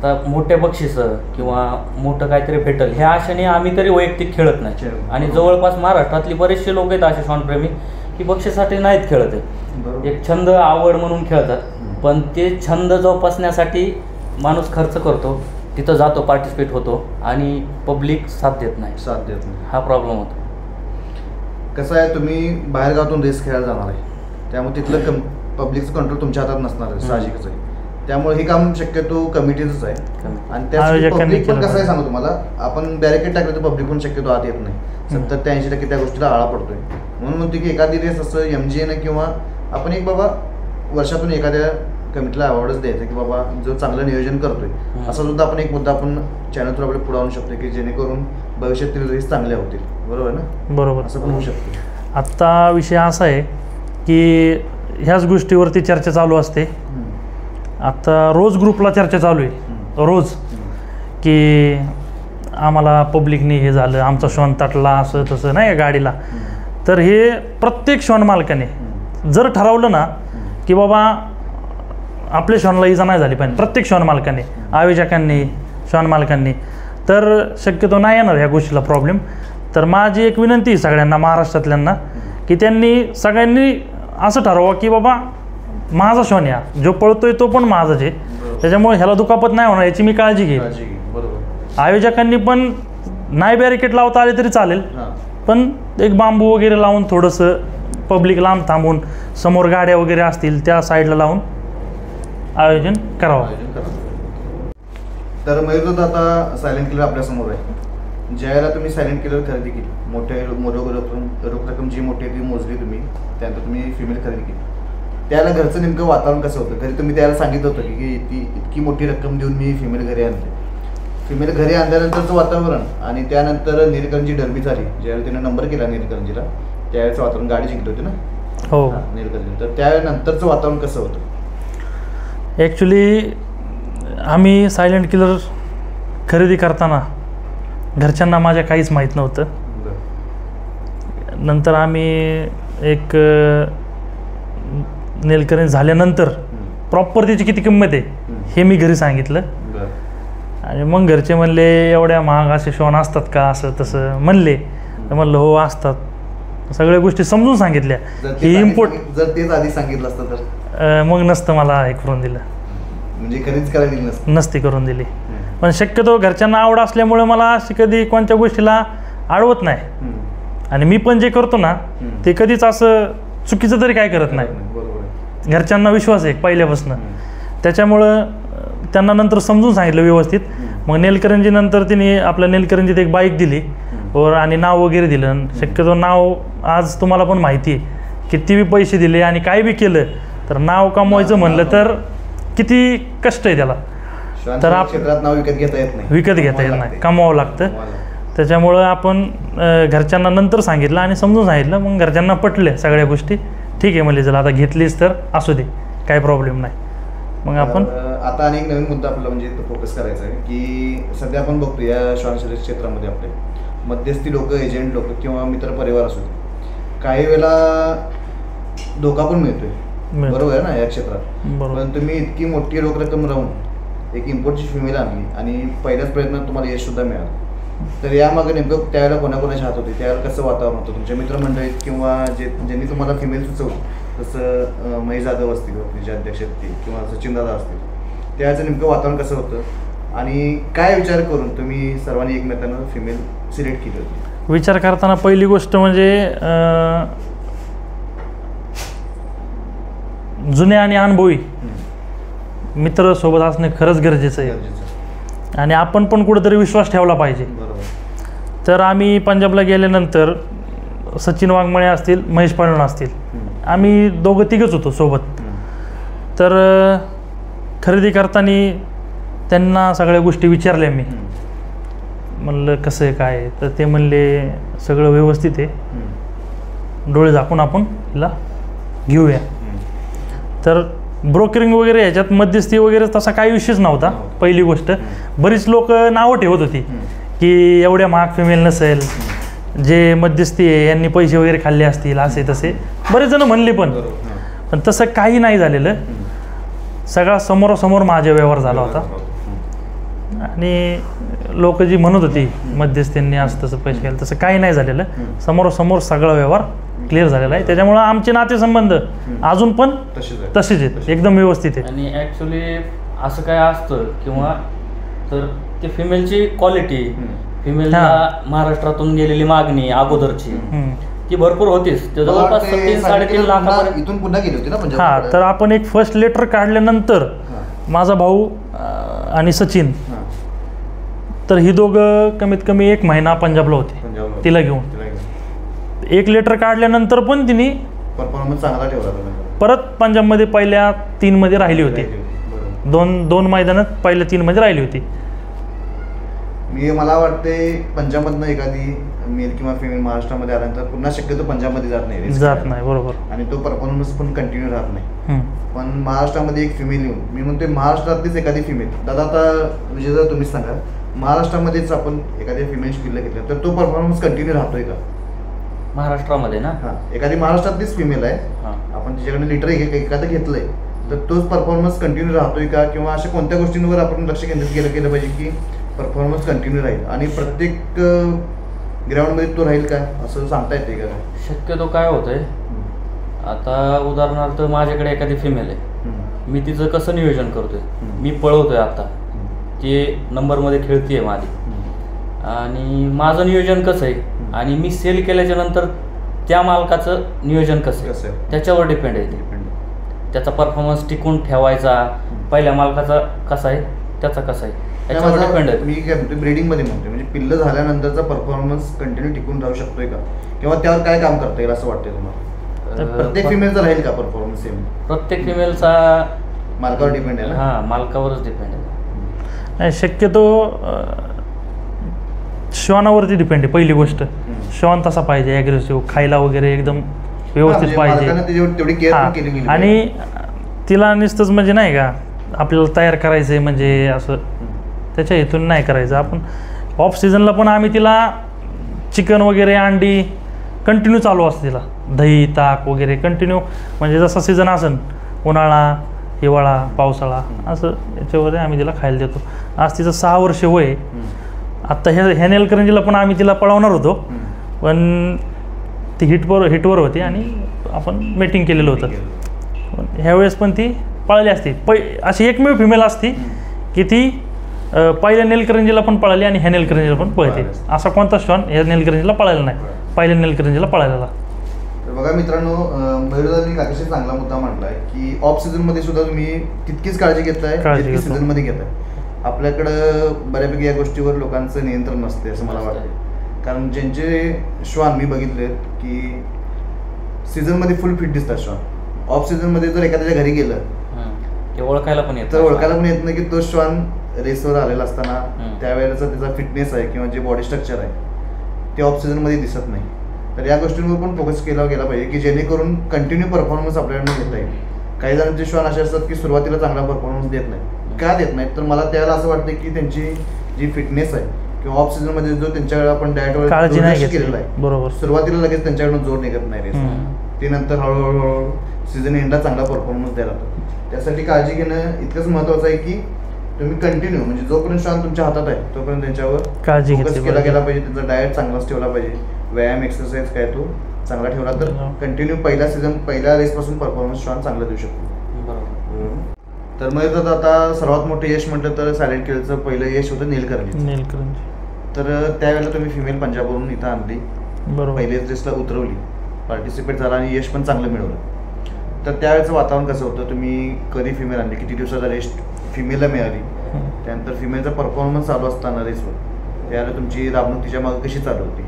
तर मोठे बक्षिसं किंवा मोठं काहीतरी भेटल ह्या आशेने आम्ही तरी वैयक्तिक खेळत नाही. आणि जवळपास महाराष्ट्रातली बरेचसे लोक आहेत असे शॉनप्रेमी की बक्षिसासाठी नाहीत खेळत आहे, एक छंद आवड म्हणून खेळतात. पण ते छंद जोपासण्यासाठी माणूस खर्च करतो, तिथं जातो, पार्टिसिपेट होतो आणि पब्लिक साथ देत नाही. हा प्रॉब्लेम होतो. कसं आहे, तुम्ही बाहेरगावातून रेस खेळायला जाणार आहे त्यामुळे तिथलं पब्लिकचं कंट्रोल तुमच्या हातात नसणार आहे, साहजिकच आहे. त्यामुळे हे काम शक्यतो कमिटीचंच आहे. आणि त्यासाठी पब्लिक पण कसं आहे सांगू तुम्हाला, आपण बॅरिकेड टाकलं तर पब्लिक पण शक्यतो आत येत नाही. 70-80% त्या गोष्टीला आळा पडतोय. म्हणून म्हणते की एखादी रेस असं MGAनं किंवा आपण एक बाबा वर्षातून एखाद्या कमिटीला अवॉर्डच द्यायचं की बाबा जो चांगलं नियोजन करतोय असा सुद्धा आपण एक मुद्दा आपण चॅनल थ्रू आपल्या पुढे आणू शकतो की जेणेकरून भविष्यातील रेस चांगल्या होतील. बरोबर ना? बरोबर. असं पण होऊ शकतं. आत्ता विषय असा आहे की ह्याच गोष्टीवरती चर्चा चालू असते. आता रोज ग्रुपला चर्चा चालू आहे रोज की आम्हाला पब्लिकने हे झालं, आमचा शॉन तटला, असं तसं नाही गाडीला. तर हे प्रत्येक शॉन मालकाने जर ठरवलं ना की बाबा आपल्या शॉनला इजा नाही झाली पाहिजे, प्रत्येक शॉन मालकाने, आयोजकांनी, श्वान मालकांनी, तर शक्यतो नाही येणार ह्या गोष्टीला प्रॉब्लेम. तर माझी एक विनंती आहे सगळ्यांना, महाराष्ट्रातल्यांना, की त्यांनी सगळ्यांनी असं ठरवावं की बाबा माझा श्वान जो पळतोय तो पण माझाच आहे, त्याच्यामुळे ह्याला दुखापत नाही होणार याची मी काळजी घेईन. बरोबर. आयोजकांनी पण नाही बॅरिकेड लावता आले तरी चालेल, पण एक बांबू वगैरे लावून थोडंसं पब्लिक लांब थांबून समोर गाड्या वगैरे असतील त्या साईडला लावून आयोजन करावं. तर मयूरदादा, आता सायलेंट किलर आपल्यासमोर आहे. ज्यावेळेला तुम्ही सायलेंट किलर खरेदी केली, रोख रक्कम जी मोठी आहे ती मोजली तुम्ही, त्यानंतर तुम्ही फिमेल खरेदी केली, त्याला घरचं नेमकं वातावरण कसं होतं? घरी तुम्ही त्याला सांगितलं होतं की इतकी मोठी रक्कम देऊन मी फिमेल घरी आणते. फिमेल घरी आणल्यानंतरचं वातावरण आणि त्यानंतर नीलकंठची डर्बी झाली, ज्यावेळी तिने नंबर केला नीलकंठीला, त्यावेळेचं वातावरण, गाडी जिंकली होती ना हो नीलकंठी, तर त्यानंतरचं वातावरण कसं होतं? ॲक्च्युली आम्ही सायलेंट किलर खरेदी करताना घरच्यांना माझ्या काहीच माहीत नव्हतं. नंतर आम्ही एक नीलकंठ झाल्यानंतर प्रॉपर त्याची किती किंमत आहे हे मी घरी सांगितलं, आणि मग घरचे म्हणले एवढ्या महाग असे श्वान असतात का, असं तसं म्हणले. तर म्हणलं हो असतात, सगळ्या गोष्टी समजून सांगितल्या. ही जर तेच आधी सांगितलं असतं तर मग नसतं मला हे करून दिलं, म्हणजे खरेदीच करायला नसती करून दिली. पण शक्यतो घरच्यांना आवड असल्यामुळे मला अशी कधी कोणत्या गोष्टीला अडवत नाही, आणि मी पण जे करतो ना ते कधीच असं चुकीचं तरी काय करत नाही. घरच्यांना विश्वास आहे पहिल्यापासून, त्याच्यामुळं त्यांना नंतर समजून सांगितलं व्यवस्थित. मग नेलकरंजीनंतर तिने आपल्या नेलकरंजीत एक बाईक दिली आणि नाव वगैरे दिलं. शक्यतो नाव आज तुम्हाला पण माहिती आहे, किती बी पैसे दिले आणि काय बी केलं तर नाव कमवायचं म्हणलं तर किती कष्ट आहे त्याला. तर नाव विकत घेता येत नाही, कमवावं लागतं. त्याच्यामुळं आपण घरच्यांना नंतर सांगितलं आणि समजून सांगितलं, मग घरच्यांना पटले सगळ्या गोष्टी. ठीक आहे म्हणजे चला आता घेतलीच तर असू दे, काही प्रॉब्लेम नाही. मग आपण आता अनेक नवीन मुद्दा आपला म्हणजे फोकस करायचा आहे की सध्या आपण बघतो या श्वान शर्यत क्षेत्रामध्ये आपले मध्यस्थी लोक, एजंट लोक किंवा मित्र परिवार असू दे, काही वेळेला धोका पण मिळतोय, बरोबर आहे ना या क्षेत्रात. पण तुम्ही इतकी मोठी रोख रक्कम राहून एक इम्पोर्टची फिमेल आणली आणि पहिल्याच प्रयत्नात तुम्हाला यश सुद्धा मिळालं, तर यामागे नेमकं त्यावेळेला कोणाकोणाच्या हात होते, त्यावेळेला कसं वातावरण होतं तुमच्या मित्रमंडळीत किंवा ज्यांनी तुम्हाला फिमेल सुचवलं, जसं महेश जाधव असतील जे अध्यक्ष असतील किंवा सचिन दादा असतील, त्याचं नेमकं वातावरण कसं होतं आणि काय विचार करून तुम्ही सर्वांनी एकमेकांना फिमेल सिलेक्ट केली होती? विचार करताना पहिली गोष्ट म्हणजे जुने आणि अनुभवी मित्र सोबत असणे खरंच गरजेचं आहे, आणि आपण पण कुठेतरी विश्वास ठेवला पाहिजे. तर आम्ही पंजाबला गेल्यानंतर सचिन वाघमळे असतील, महेश पाळवण असतील, आम्ही दोघं तिघंच होतो सोबत. तर खरेदी करताना त्यांना सगळ्या गोष्टी विचारल्या मी, म्हणलं कसं आहे काय, तर ते म्हणले सगळं व्यवस्थित आहे, डोळे झाकून आपण तिला घेऊया. तर ब्रोकरिंग वगैरे ह्याच्यात मध्यस्थी वगैरे तसा काही विषयच नव्हता. पहिली गोष्ट, बरीच लोक नावं ठेवत होती की एवढ्या महाग फिमेल नसेल, जे मध्यस्थी आहे यांनी पैसे वगैरे खाल्ले असतील, असे तसे बरेच जण म्हणले. पण तसं काही नाही झालेलं, सगळा समोरासमोर माझा व्यवहार झाला होता. आणि लोक जी म्हणत होती मध्यस्थींनी असं तसं पैसे घ्यायला, तसं काही नाही झालेलं, समोरासमोर सगळा व्यवहार क्लिअर झालेला आहे. त्याच्यामुळं आमचे नातेसंबंध अजून पण तसेच आहेत, एकदम व्यवस्थित आहे. आणि ॲक्च्युली असं काय असतं किंवा तर ते फिमेलची क्वालिटी, फिमेलला महाराष्ट्रातून गेलेली मागणी अगोदरची ती भरपूर होतीच. ते जवळपास 3-3.5 लाखापर्यंत इथून पुन्हा गेली होती ना. हां, तर आपण एक फर्स्ट लेटर काढल्यानंतर माझा भाऊ आणि सचिन, तर ही दोघं कमीत कमी 1 महिना पंजाबला होते तिला घेऊन. एक लेटर काढल्यानंतर पण तिने परफॉर्मन्स चांगला ठेवला, परत पंजाबमध्ये पहिल्या 3 मध्ये राहिली होती. दोन मैदानात पहिल्या 3 मध्ये राहिली होती. मला वाटते पंजाबमधनं एखादी मेल किंवा फिमेल महाराष्ट्रामध्ये आल्यानंतर पुन्हा शक्यतो पंजाबमध्ये जात नाही. बरोबर. आणि तो परफॉर्मन्स पण कंटिन्यू राहत नाही. पण महाराष्ट्रामध्ये एक फिमेल येऊन, मी म्हणते महाराष्ट्रातलीच एखादी फिमेल, दादा आता म्हणजे जर तुम्हीच सांगा, महाराष्ट्रामध्येच आपण एखाद्या फिमेल किल्ला घेतला तर तो परफॉर्मन्स कंटिन्यू राहतोय का महाराष्ट्रामध्ये? ना हां, एखादी महाराष्ट्रातलीच फिमेल आहे, आपण तिच्याकडे लिटर एखादं घेतलंय तर तोच परफॉर्मन्स कंटिन्यू राहतोय का, किंवा अशा कोणत्या गोष्टींवर आपण लक्ष केंद्रित केलं पाहिजे की परफॉर्मन्स कंटिन्यू राहील आणि प्रत्येक ग्राउंडमध्ये तो राहील काय असं सांगता येते का? शक्यतो काय होतंय, आता उदाहरणार्थ माझ्याकडे एखादी फिमेल आहे, मी तिचं कसं नियोजन करतोय, मी पळवतोय आता, ती नंबरमध्ये खेळतीये माझी, आणि माझं नियोजन कसं आहे आणि मी सेल केल्याच्या नंतर त्या मालकाचं नियोजन कसं आहे त्याच्यावर डिपेंड आहे ते. त्याचा परफॉर्मन्स टिकून ठेवायचा, पहिल्या मालकाचा कसा आहे त्याचा कसा आहे त्याच्यावर डिपेंड आहे. मी काय म्हणतो ब्रीडिंगमध्ये म्हणतोय, म्हणजे पिल्लं झाल्यानंतरचा परफॉर्मन्स कंटिन्यू टिकून राहू शकतोय का, किंवा त्यावर काय काम करता येईल असं वाटतंय तुम्हाला? प्रत्येक फिमेलचा राहील का परफॉर्मन्स सेम? प्रत्येक फिमेलचा मालकावर डिपेंड आहे ना? हां, मालकावरच डिपेंड आहे. नाही, शक्यतो श्वानावरती डिपेंड आहे. पहिली गोष्ट, श्वान तसा पाहिजे, ॲग्रेसिव्ह, खायला वगैरे एकदम व्यवस्थित पाहिजे. तेवढी केअर केली गेली आणि तिला नुसतंच म्हणजे नाही का आपल्याला तयार करायचं आहे म्हणजे असं त्याच्या हेतून नाही करायचं. आपण ऑफ सीझनला पण आम्ही तिला चिकन वगैरे, अंडी कंटिन्यू चालू असतं, तिला दही ताक वगैरे कंटिन्यू, म्हणजे जसा सीझन असेल, उन्हाळा, हिवाळा, पावसाळा, असं याच्यावर आम्ही तिला खायला देतो. आज तिचं 6 वर्ष वय. आत्ता ह्या नेलकरंजीला पण आम्ही तिला पळवणार होतो, पण ती हिटवर होती आणि आपण मीटिंग केलेलं होतं. ह्यावेळेस पण ती पळाली असती. अशी एकमेव फिमेल असती की ती पहिल्या नेलकरंजीला पण पळाली आणि ह्या नेलकरंजीला पण पळते. असा कोणता श्वान ह्या नेलकरंजीला पळायला नाही, पहिल्या नेलकरंजीला पळायला. तर बघा मित्रांनो, मयूरदांनी अतिशय चांगला मुद्दा मांडलाय की ऑफ सीझनमध्ये सुद्धा तुम्ही तितकीच काळजी घेताय जितकी सीझनमध्ये घेताय. आपल्याकडं बऱ्यापैकी या गोष्टीवर लोकांचं नियंत्रण नसते असं मला वाटतं. कारण ज्यांचे श्वान मी बघितले की सीझनमध्ये फुल फिट दिसतात श्वान, ऑफ सीझनमध्ये जर एखाद्याच्या घरी गेलं ते ओळखायला पण येत, तर ओळखायला पण येत नाही की तो श्वान रेसवर आलेला असताना त्यावेळेचा त्याचा फिटनेस आहे किंवा जे बॉडी स्ट्रक्चर आहे ते ऑफ सीझनमध्ये दिसत नाही. तर या गोष्टींवर पण फोकस केला गेला पाहिजे की जेणेकरून कंटिन्यू परफॉर्मन्स आपल्याकडनं घेता येईल. काही जणांचे श्वान असे असतात की सुरुवातीला चांगला परफॉर्मन्स देत नाही. का देत नाहीत तर मला त्याला असं वाटतं की त्यांची जी फिटनेस आहे किंवा ऑफ सीझनमध्ये जो त्यांच्याकडे आपण डाएटवर काळजी नाही केलेला आहे, बरोबर, सुरुवातीला लगेच त्यांच्याकडून जोर निघत नाही रेस, ते नंतर हळूहळू सीझन एंडला चांगला परफॉर्मन्स द्यायला लागतो. त्यासाठी काळजी घेणं इतकंच महत्त्वाचं आहे की तुम्ही कंटिन्यू म्हणजे जोपर्यंत श्वान तुमच्या हातात आहे तोपर्यंत त्यांच्यावर काळजी फोकस केला गेला पाहिजे. त्यांचा डाएट चांगलाच ठेवला पाहिजे, व्यायाम एक्सरसाइज काय तो चांगला ठेवला तर कंटिन्यू पहिल्या रेसपासून परफॉर्मन्स श्वान चांगला देऊ शकतो. तर मग आता सर्वात मोठं यश म्हटलं तर सायलेंट किलरचं पहिलं यश होतं नेलकरंजी. तर त्यावेळेला तुम्ही फिमेल पंजाबवरून इथं आणली, पहिलेच रेसला उतरवली, पार्टिसिपेट झाला आणि यश पण चांगलं मिळवलं. तर त्यावेळेचं वातावरण कसं होतं? तुम्ही कधी फिमेल आणली, किती दिवसाचा रेस्ट फिमेलला मिळाली, त्यानंतर फिमेलचा परफॉर्मन्स चालू असताना रेसवर त्यावेळेला तुमची राबणूक तिच्या मागे कशी चालू होती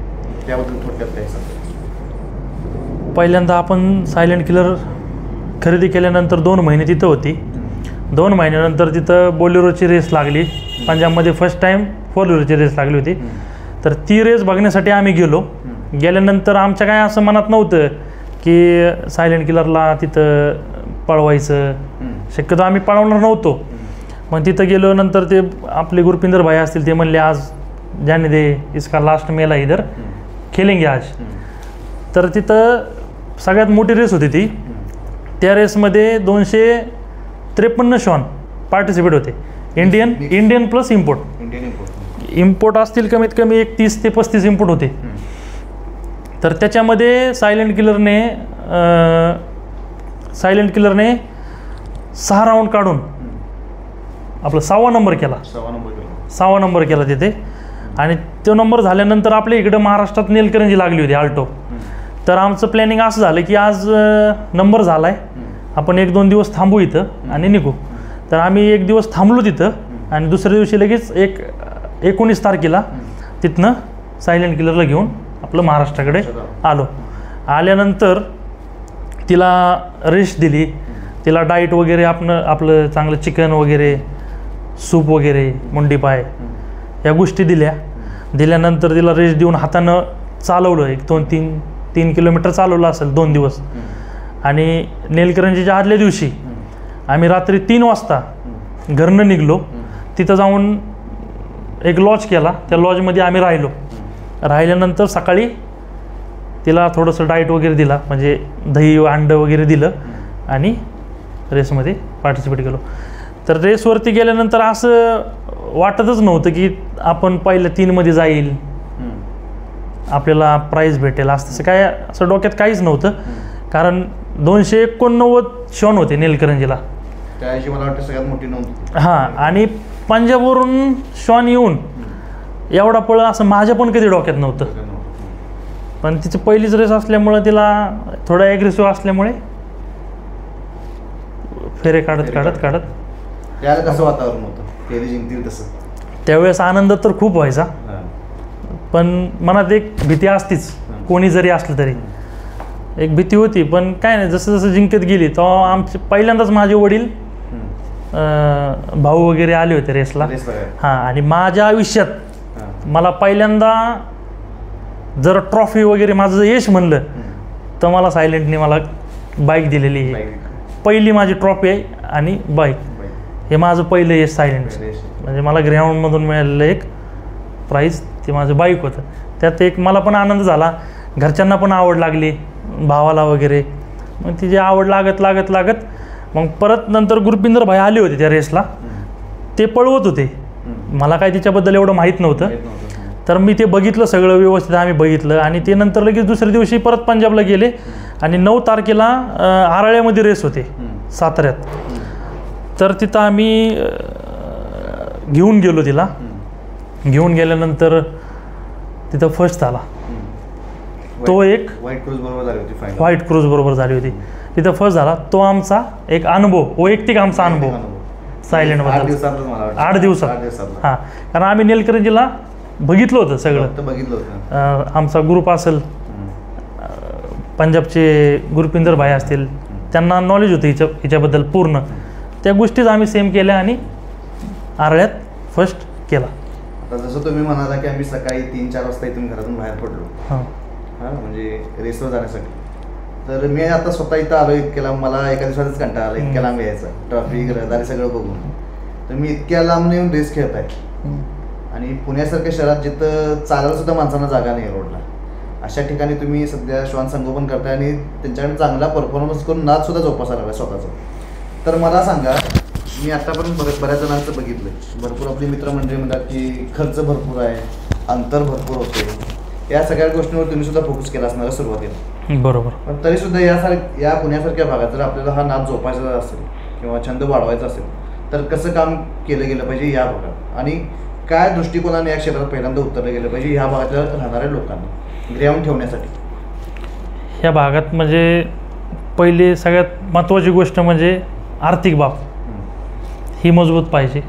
त्याबद्दल थोडक्यात काय सांगा. पहिल्यांदा आपण सायलेंट किलर खरेदी केल्यानंतर 2 महिने तिथं होती. 2 महिन्यानंतर तिथं बोलेरोची रेस लागली. पंजाबमध्ये फर्स्ट टाईम 4 व्हीलरची रेस लागली होती. तर ती रेस बघण्यासाठी आम्ही गेलो. गेल्यानंतर आमच्या काय असं मनात नव्हतं की सायलेंट किलरला तिथं पळवायचं, शक्यतो आम्ही पळवणार नव्हतो. मग तिथं गेलो, नंतर ते आपले गुरपिंदर भाई असतील ते म्हणले आज जाने दे, इसका लास्ट मेला इधर खेलेंगे आज. तर तिथं सगळ्यात मोठी रेस होती ती. त्या रेसमध्ये 253 श्वान पार्टिसिपेट होते, इंडियन प्लस इम्पोर्ट असतील कमीत कमी एक 30 ते 35 इम्पोर्ट होते. तर त्याच्यामध्ये सायलेंट किलरने 6 राऊंड काढून आपला 6वा नंबर केला. 6वा नंबर केला तिथे. आणि तो नंबर झाल्यानंतर आपल्या इकडं महाराष्ट्रात नेलकरंजी लागली होती आल्टो. तर आमचं प्लॅनिंग असं झालं की आज नंबर झाला आहे, आपण 1-2 दिवस थांबू इथं आणि निघू. तर आम्ही 1 दिवस थांबलो तिथं आणि दुसऱ्या दिवशी लगेच 19 तारखेला तिथनं सायलेंट किलरला घेऊन आपलं महाराष्ट्राकडे आलो. आल्यानंतर तिला रेस्ट दिली, तिला डाईट वगैरे आपलं चांगलं चिकन वगैरे, सूप वगैरे, मुंडी पाय या गोष्टी दिल्यानंतर तिला रेस्ट देऊन हातानं चालवलं. 1-2-3 किलोमीटर चालवलं असेल 2 दिवस. आणि नेलकरंजीच्या आदल्या दिवशी आम्ही रात्री 3 वाजता घरनं निघलो. तिथं जाऊन एक लॉज केला, त्या लॉजमध्ये आम्ही राहिल्यानंतर सकाळी तिला थोडंसं डाईट वगैरे दिला, म्हणजे दही अंडं वगैरे दिलं आणि रेसमध्ये पार्टिसिपेट केलो. तर रेसवरती गेल्यानंतर असं वाटतच नव्हतं की आपण पहिल्या 3मध्ये जाईल, आपल्याला प्राईज भेटेल असं काय, असं डोक्यात काहीच नव्हतं. कारण 289 शॉन होते नीलकरंजीला त्याची मला वाटतं सगळ्यात मोठी नोंद. हां, आणि पंजाबवरून शॉन येऊन एवढा पळ असं माझ्या पण कधी डोक्यात नव्हतं. पण तिची पहिलीच रेस असल्यामुळं तिला थोडा ॲग्रेसिव्ह असल्यामुळे फेरे काढत त्याला कसं वातावरण होतं फेरी जिंकतील तसं? त्यावेळेस आनंद तर खूप व्हायचा, पण मनात एक भीती असतीच. कोणी जरी असलं तरी एक भीती होती. पण काय नाही, जसं जसं जिंकत गेली तेव्हा आमचे पहिल्यांदाच माझे वडील, भाऊ वगैरे आले होते रेसला. हां, आणि माझ्या आयुष्यात मला पहिल्यांदा जर ट्रॉफी वगैरे माझं यश म्हणलं तर मला सायलेंटने मला बाईक दिलेली आहे. पहिली माझी ट्रॉफी आहे आणि बाईक, हे माझं पहिलं यश सायलेंट. म्हणजे मला ग्राउंडमधून मिळालेलं एक प्राईज ते माझं बाईक होतं. त्यात एक मला पण आनंद झाला, घरच्यांना पण आवड लागली, भावाला वगैरे. मग तिची आवड लागत मग परत नंतर गुरपिंदर भाई आले होते त्या रेसला. ते पळवत होते, मला काय तिच्याबद्दल एवढं माहीत नव्हतं. तर मी ते बघितलं सगळं व्यवस्थित, आम्ही बघितलं. आणि ते नंतर लगेच दुसऱ्या दिवशी परत पंजाबला गेले आणि 9 तारखेला आराळ्यामध्ये रेस होते साताऱ्यात. तर तिथं आम्ही घेऊन गेलो तिला. घेऊन गेल्यानंतर तिथं फर्स्ट झाला. तो एक व्हाईट क्रूज बरोबर झाली होती फायनल. व्हाईट क्रूज बरोबर झाली होती, तिथं फर्स्ट झाला. तो आमचा एक अनुभव, वैयक्तिक आमचा अनुभव सायलेंटबद्दल. 8 दिवसात. हां, कारण आम्ही नीलकरंजीला बघितलं होतं सगळं. बघितलं होतं. आमचा ग्रुप असेल, पंजाबचे गुरपिंदर भाई असतील, त्यांना नॉलेज होतं हिच्याबद्दल पूर्ण. त्या गोष्टीच आम्ही सेम केल्या आणि आरळ्यात फर्स्ट केला. आता जसं तुम्ही म्हणाला की आम्ही सकाळी 3-4 वाजता इथून घरातून बाहेर पडलो, हां, म्हणजे रेसवर जाण्यासाठी. तर मी आता स्वतः इथं आलो, इतक्या लांब मला एका दिवसातच कंटाळा आला, इतक्या लांब यायचा, ट्रॅफिक रहदारी सगळं बघून. तर मी इतक्या लांब येऊन रेस खेळत आहे. आणि पुण्यासारख्या शहरात जिथं चालायला सुद्धा माणसांना जागा नाही रोडला, अशा ठिकाणी तुम्ही सध्या श्वान संगोपन करताय आणि त्यांच्याकडे चांगला परफॉर्मन्स करून नाद सुद्धा जोपासायला लागला स्वतःचा. तर मला सांगा, मी आतापर्यंत बऱ्याच जणांचं बघितलं, भरपूर आपली मित्रमंडळी म्हणतात की खर्च भरपूर आहे, अंतर भरपूर होते, या सगळ्या गोष्टींवर तुम्ही सुद्धा फोकस केला असणार सुरुवातीला. बरोबर. पण तरीसुद्धा या पुण्यासारख्या भागात जर आपल्याला हा नाद जोपासायचा असेल किंवा छंद वाढवायचा असेल तर कसं काम केलं गेलं पाहिजे या भागात, आणि काय दृष्टिकोनाने या क्षेत्रात पहिल्यांदा उतरलं गेलं पाहिजे ह्या भागातल्या राहणाऱ्या लोकांना ग्राउंड ठेवण्यासाठी? ह्या भागात म्हणजे पहिली सगळ्यात महत्त्वाची गोष्ट म्हणजे आर्थिक बाब ही मजबूत पाहिजे.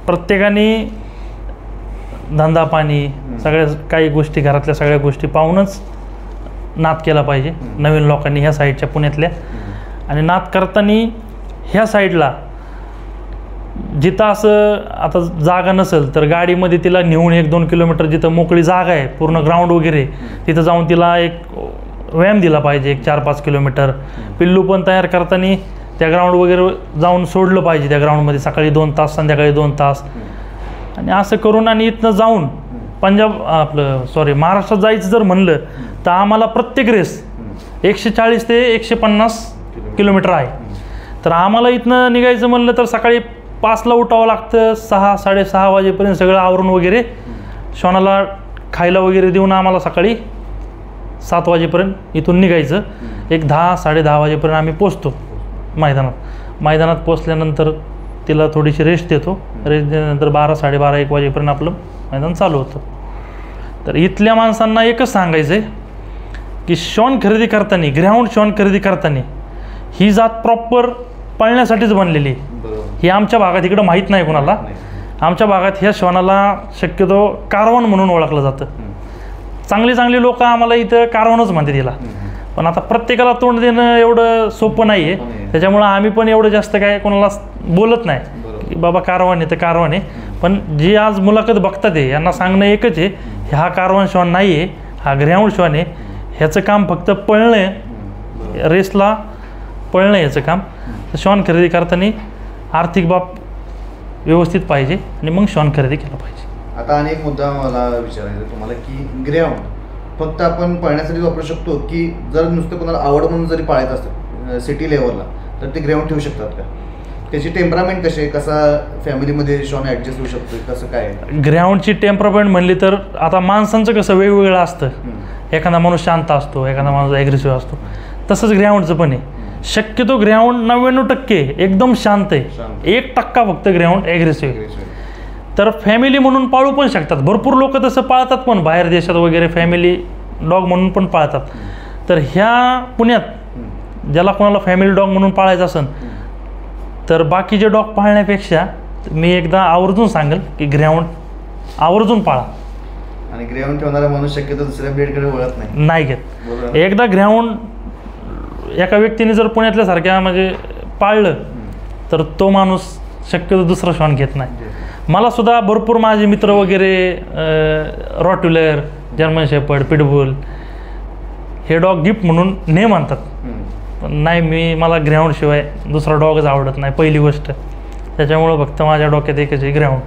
प्रत्येकाने धंदा पाणी सगळ्या काही गोष्टी, घरातल्या सगळ्या गोष्टी पाहूनच नाद केला पाहिजे नवीन लोकांनी ह्या साईडच्या पुण्यातल्या. आणि नाद करताना ह्या साईडला जिथं असं आता जागा नसेल तर गाडीमध्ये तिला नेऊन 1-2 किलोमीटर जिथं मोकळी जागा आहे, पूर्ण ग्राउंड वगैरे, तिथं जाऊन तिला एक व्यायाम दिला पाहिजे 1-4-5 किलोमीटर. पिल्लू पण तयार करताना त्या ग्राउंड वगैरे जाऊन सोडलं पाहिजे त्या ग्राउंडमध्ये, सकाळी 2 तास, संध्याकाळी 2 तास. आणि असं करून आणि इथनं जाऊन महाराष्ट्रात जायचं जर म्हणलं तर आम्हाला प्रत्येक रेस 140 ते 150 किलोमीटर आहे. तर आम्हाला इथनं निघायचं म्हणलं तर सकाळी 5ला उठावं लागतं, 6-6:30 वाजेपर्यंत सगळं आवरून वगैरे श्वानाला खायला वगैरे देऊन आम्हाला सकाळी 7 वाजेपर्यंत इथून निघायचं. एक 10-10:30 वाजेपर्यंत आम्ही पोचतो मैदानात पोचल्यानंतर तिला थोडीशी रेस्ट देतो. रेस्ट दिल्यानंतर 12-12:30-1 वाजेपर्यंत आपलं मैदान चालू होतं. तर इथल्या माणसांना एकच सांगायचं आहे की शॉन खरेदी करताना, ग्राउंड शॉन खरेदी करताना ही जात प्रॉपर पळण्यासाठीच बनलेली आहे. ही आमच्या भागात इकडं माहीत नाही कोणाला. आमच्या भागात ह्या श्वानाला शक्यतो कारवान म्हणून ओळखलं जातं. चांगली लोक आम्हाला इथं कारवानच म्हणते तिला. पण आता प्रत्येकाला तोंड देणं एवढं सोपं नाही आहे, त्याच्यामुळं आम्ही पण एवढं जास्त काय कोणाला बोलत नाही की बाबा कारवान आहे तर कारवान आहे. पण जे आज मुलाखत बघतात आहे यांना सांगणं एकच आहे, हा कारवान श्वान नाही आहे, हा ग्राउंड श्वान आहे. ह्याचं काम फक्त पळणं, रेसला पळणं ह्याचं काम. तर श्वान खरेदी करताना आर्थिक बाब व्यवस्थित पाहिजे आणि मग श्वान खरेदी केला पाहिजे. आता अनेक मुद्दा मला विचारायचा तुम्हाला की ग्राउंड फक्त आपण पळण्यासाठी वापरू शकतो की जर नुसतं कोणाला आवड म्हणून जरी पाळायचं असेल सिटी लेवलला तर ते ग्राउंड ठेवू शकतात का? त्याची टेम्परामेंट कशी आहे, कसा फॅमिलीमध्ये शॉन ॲडजस्ट होऊ शकतो, कसं काय आहे? ग्राउंडची टेम्परामेंट म्हणली तर आता माणसांचं कसं वेगवेगळं असतं. एखादा माणूस शांत असतो, एखादा माणूस ॲग्रेसिव्ह असतो, तसंच ग्राउंडचं पण आहे. शक्यतो ग्राउंड 99% एकदम शांत आहे, 1% फक्त ग्राउंड ॲग्रेसिव्ह आहे. तर फॅमिली म्हणून पाळू पण शकतात, भरपूर लोक तसं पाळतात पण बाहेर देशात वगैरे फॅमिली डॉग म्हणून पण पाळतात. तर ह्या पुण्यात ज्याला कोणाला फॅमिली डॉग म्हणून पाळायचं असेल तर बाकीचे डॉग पाळण्यापेक्षा मी एकदा आवर्जून सांगेल की ग्राउंड आवर्जून पाळा. आणि ग्राउंड ठेवणारा माणूस शक्यतो दुसऱ्या ब्रीडकडे वळत नाही घेत. एकदा ग्राउंड एका व्यक्तीने जर पुण्यातल्यासारख्या म्हणजे पाळलं तर तो माणूस शक्यतो दुसरा श्वान घेत नाही. मला सुद्धा भरपूर माझे मित्र वगैरे रॉट्युलर, जर्मन शेपर्ड, पिटबुल हे डॉग गिफ्ट म्हणून ने म्हणतात. पण नाही, मला ग्राउंडशिवाय दुसरा डॉगच आवडत नाही पहिली गोष्ट. त्याच्यामुळं फक्त माझ्या डोक्यात एकच आहे ग्राउंड.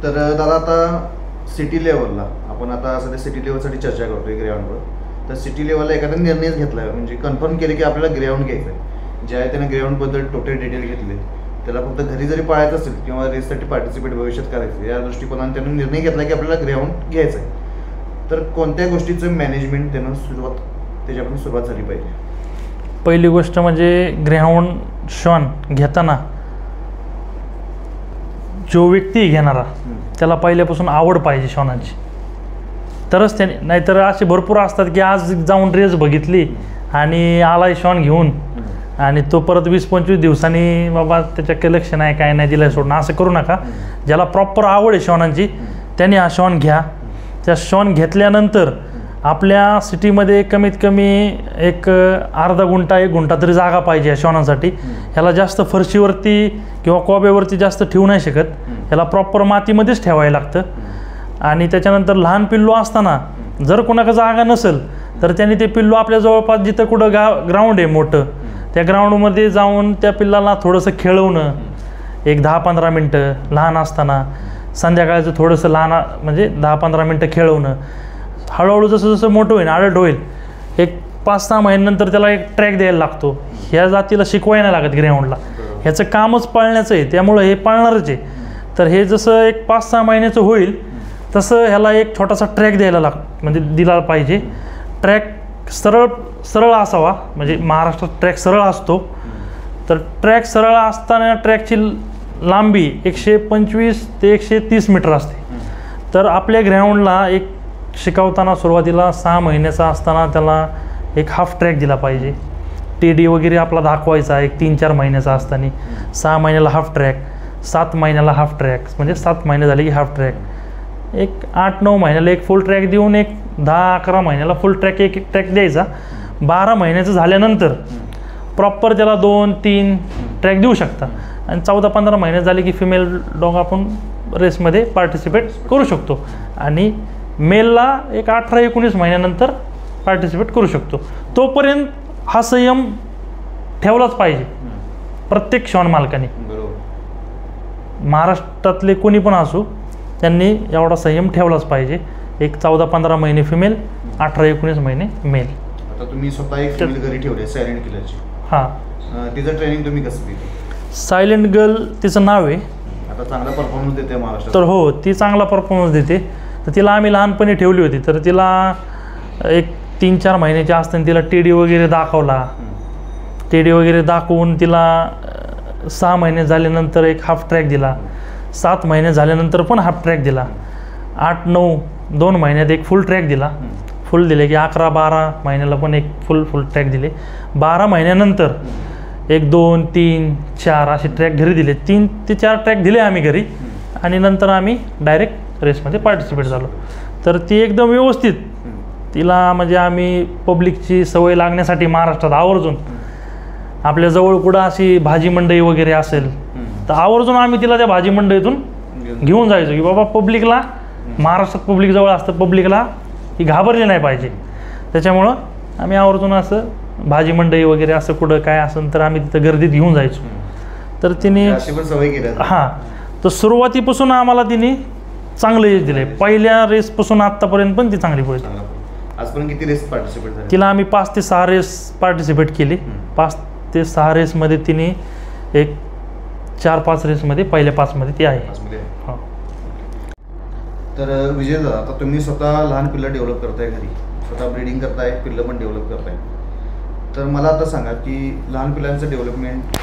तर दादा आता सिटी लेवलला आपण आता सध्या सिटी लेवलसाठी चर्चा करतोय ग्राउंडवर. तर सिटी लेवलला एखादा निर्णयच घेतला आहे, म्हणजे कन्फर्म केले की आपल्याला ग्राउंड घ्यायचं आहे. ज्या त्याने ग्राउंडबद्दल टोटल डिटेल घेतले, त्याला फक्त घरी जरी पाळायचं असेल किंवा रेससाठी पार्टिसिपेट भविष्यात करायचं या दृष्टिकोनाने त्याने निर्णय घेतला की आपल्याला ग्राउंड घ्यायचं आहे. तर कोणत्या गोष्टीचं मॅनेजमेंट त्यानं त्याच्यापासून सुरुवात झाली पाहिजे? पहिली गोष्ट म्हणजे ग्राउंड श्वान घेताना जो व्यक्ती घेणारा त्याला पहिल्यापासून आवड पाहिजे श्वानांची, तरच त्याने. नाहीतर असे भरपूर असतात की आज जाऊन रेस बघितली आणि आलाय श्वान घेऊन आणि तो परत 20-25 दिवसांनी बाबा त्याच्याकडे लक्ष नाही, काय नाही, दिलं सोडणं. असं करू नका. ज्याला प्रॉपर आवड आहे श्वानांची त्याने हा श्वान घ्या. त्या श्वान घेतल्यानंतर आपल्या सिटीमध्ये कमीत कमी एक अर्धा गुंठा 1 गुंठा तरी जागा पाहिजे या श्वानांसाठी. ह्याला जास्त फरशीवरती किंवा कोब्यावरती जास्त ठेवू नाही शकत. ह्याला प्रॉपर मातीमध्येच ठेवायला लागतं. आणि त्याच्यानंतर लहान पिल्लू असताना जर कोणाकडे जागा नसेल तर त्यांनी ते पिल्लू आपल्या जवळपास जिथं कुठं ग्राउंड आहे मोठं त्या ग्राउंडमध्ये जाऊन त्या पिल्लाला थोडंसं खेळवणं, एक 10-15 मिनटं लहान असताना. संध्याकाळचं थोडंसं लहान म्हणजे 10-15 मिनटं खेळवणं. हळूहळू जसं जसं मोठं होईल, आडट होईल, एक 5-6 महिन्यानंतर त्याला एक ट्रॅक द्यायला लागतो. ह्या जातीला शिकवायला नाही लागत ग्राउंडला, ह्याचं कामच पाळण्याचं आहे, त्यामुळं हे पाळणारच आहे. तर हे जसं एक 5-6 महिन्याचं होईल तसं ह्याला एक छोटासा ट्रॅक द्यायला म्हणजे दिला पाहिजे. ट्रॅक सरळ असावा, म्हणजे महाराष्ट्रात ट्रॅक सरळ असतो. तर ट्रॅक सरळ असताना ट्रॅकची लांबी 125 ते 130 मीटर असते. तर आपल्या ग्राउंडला एक शिकवताना सुरुवातीला 6 महिन्याचा असताना त्याला एक हाफ ट्रॅक दिला पाहिजे. TD वगैरे आपला दाखवायचा एक 3-4 महिन्याचा असताना. 6 महिन्याला हाफ ट्रॅक, 7 महिन्याला हाफ ट्रॅक, म्हणजे 7 महिने झाले की हाफ ट्रॅक. एक 8-9 महिन्याला एक फुल ट्रॅक देऊन एक 10-11 महिन्याला फुल ट्रॅक एक ट्रॅक द्यायचा. 12 महिन्याचं झाल्यानंतर प्रॉपर त्याला 2-3 ट्रॅक देऊ शकता. आणि 14-15 महिने झाले की फिमेल डॉग आपण रेसमध्ये पार्टिसिपेट करू शकतो. आणि मेलला एक 18-19 महिन्यानंतर पार्टिसिपेट करू शकतो. तोपर्यंत हा संयम ठेवलाच पाहिजे प्रत्येक श्वान मालकाने. महाराष्ट्रातले कोणी पण असो त्यांनी एवढा संयम ठेवलाच पाहिजे. एक 14-15 महिने फिमेल, 18-19 महिने मेल. आता तुम्ही स्वतः एक फिमेल घरी ठेवली सायलेंट किलरची. हां, तिचं ट्रेनिंग तुम्ही कसं दिली? सायलेंट गर्ल तिचं नाव आहे. आता चांगला परफॉर्मन्स देते महाराष्ट्रात. तर हो, ती चांगला परफॉर्मन्स देते. तर तिला आम्ही लहानपणी ठेवली होती. तर तिला एक 3-4 महिन्याची असताना तिला TD वगैरे दाखवला. TD वगैरे दाखवून तिला 6 महिने झाल्यानंतर एक हाफ ट्रॅक दिला. 7 महिने झाल्यानंतर पण हाफ ट्रॅक दिला. 8-9 2 महिन्यात एक फुल ट्रॅक दिला. फुल दिले की 11-12 महिन्याला पण एक फुल ट्रॅक दिले. 12 महिन्यानंतर एक 2-3-4 असे ट्रॅक घरी दिले. 3 ते 4 ट्रॅक दिले आम्ही घरी. आणि नंतर आम्ही डायरेक्ट रेसमध्ये पार्टिसिपेट झालो. तर ती एकदम व्यवस्थित, तिला म्हणजे आम्ही पब्लिकची सवय लागण्यासाठी महाराष्ट्रात आवर्जून आपल्या जवळ कुठं अशी भाजी मंडई वगैरे असेल तर आवर्जून आम्ही तिला त्या भाजी मंडईतून घेऊन जायचो की बाबा पब्लिकला, महाराष्ट्रात पब्लिक जवळ असतं, पब्लिकला ही घाबरली नाही पाहिजे. त्याच्यामुळं आम्ही आवर्जून असं भाजी मंडई वगैरे असं कुठं काय असेल तर आम्ही तिथं गर्दीत घेऊन जायचो. तर तिने सवय केली. हां, तर सुरुवातीपासून आम्हाला तिने चांगलं यश दिलं आहे. पहिल्या रेसपासून आत्तापर्यंत पण ती चांगली पळते. आजपर्यंत किती रेस पार्टिसिपेट झाली? तिला आम्ही 5 ते 6 रेस पार्टिसिपेट केली. 5 ते 6 रेसमध्ये तिने एक 4-5 रेसमध्ये पहिल्या 5मध्ये ती आहे. क्लासमध्ये आहे. हो. तर विजय दादा, आता तुम्ही स्वतः लहान पिल्लं डेव्हलप करताय घरी, स्वतः ब्रीडिंग करताय, पिल्लं पण डेव्हलप करताय. तर मला आता सांगा की लहान पिल्लांचं डेव्हलपमेंट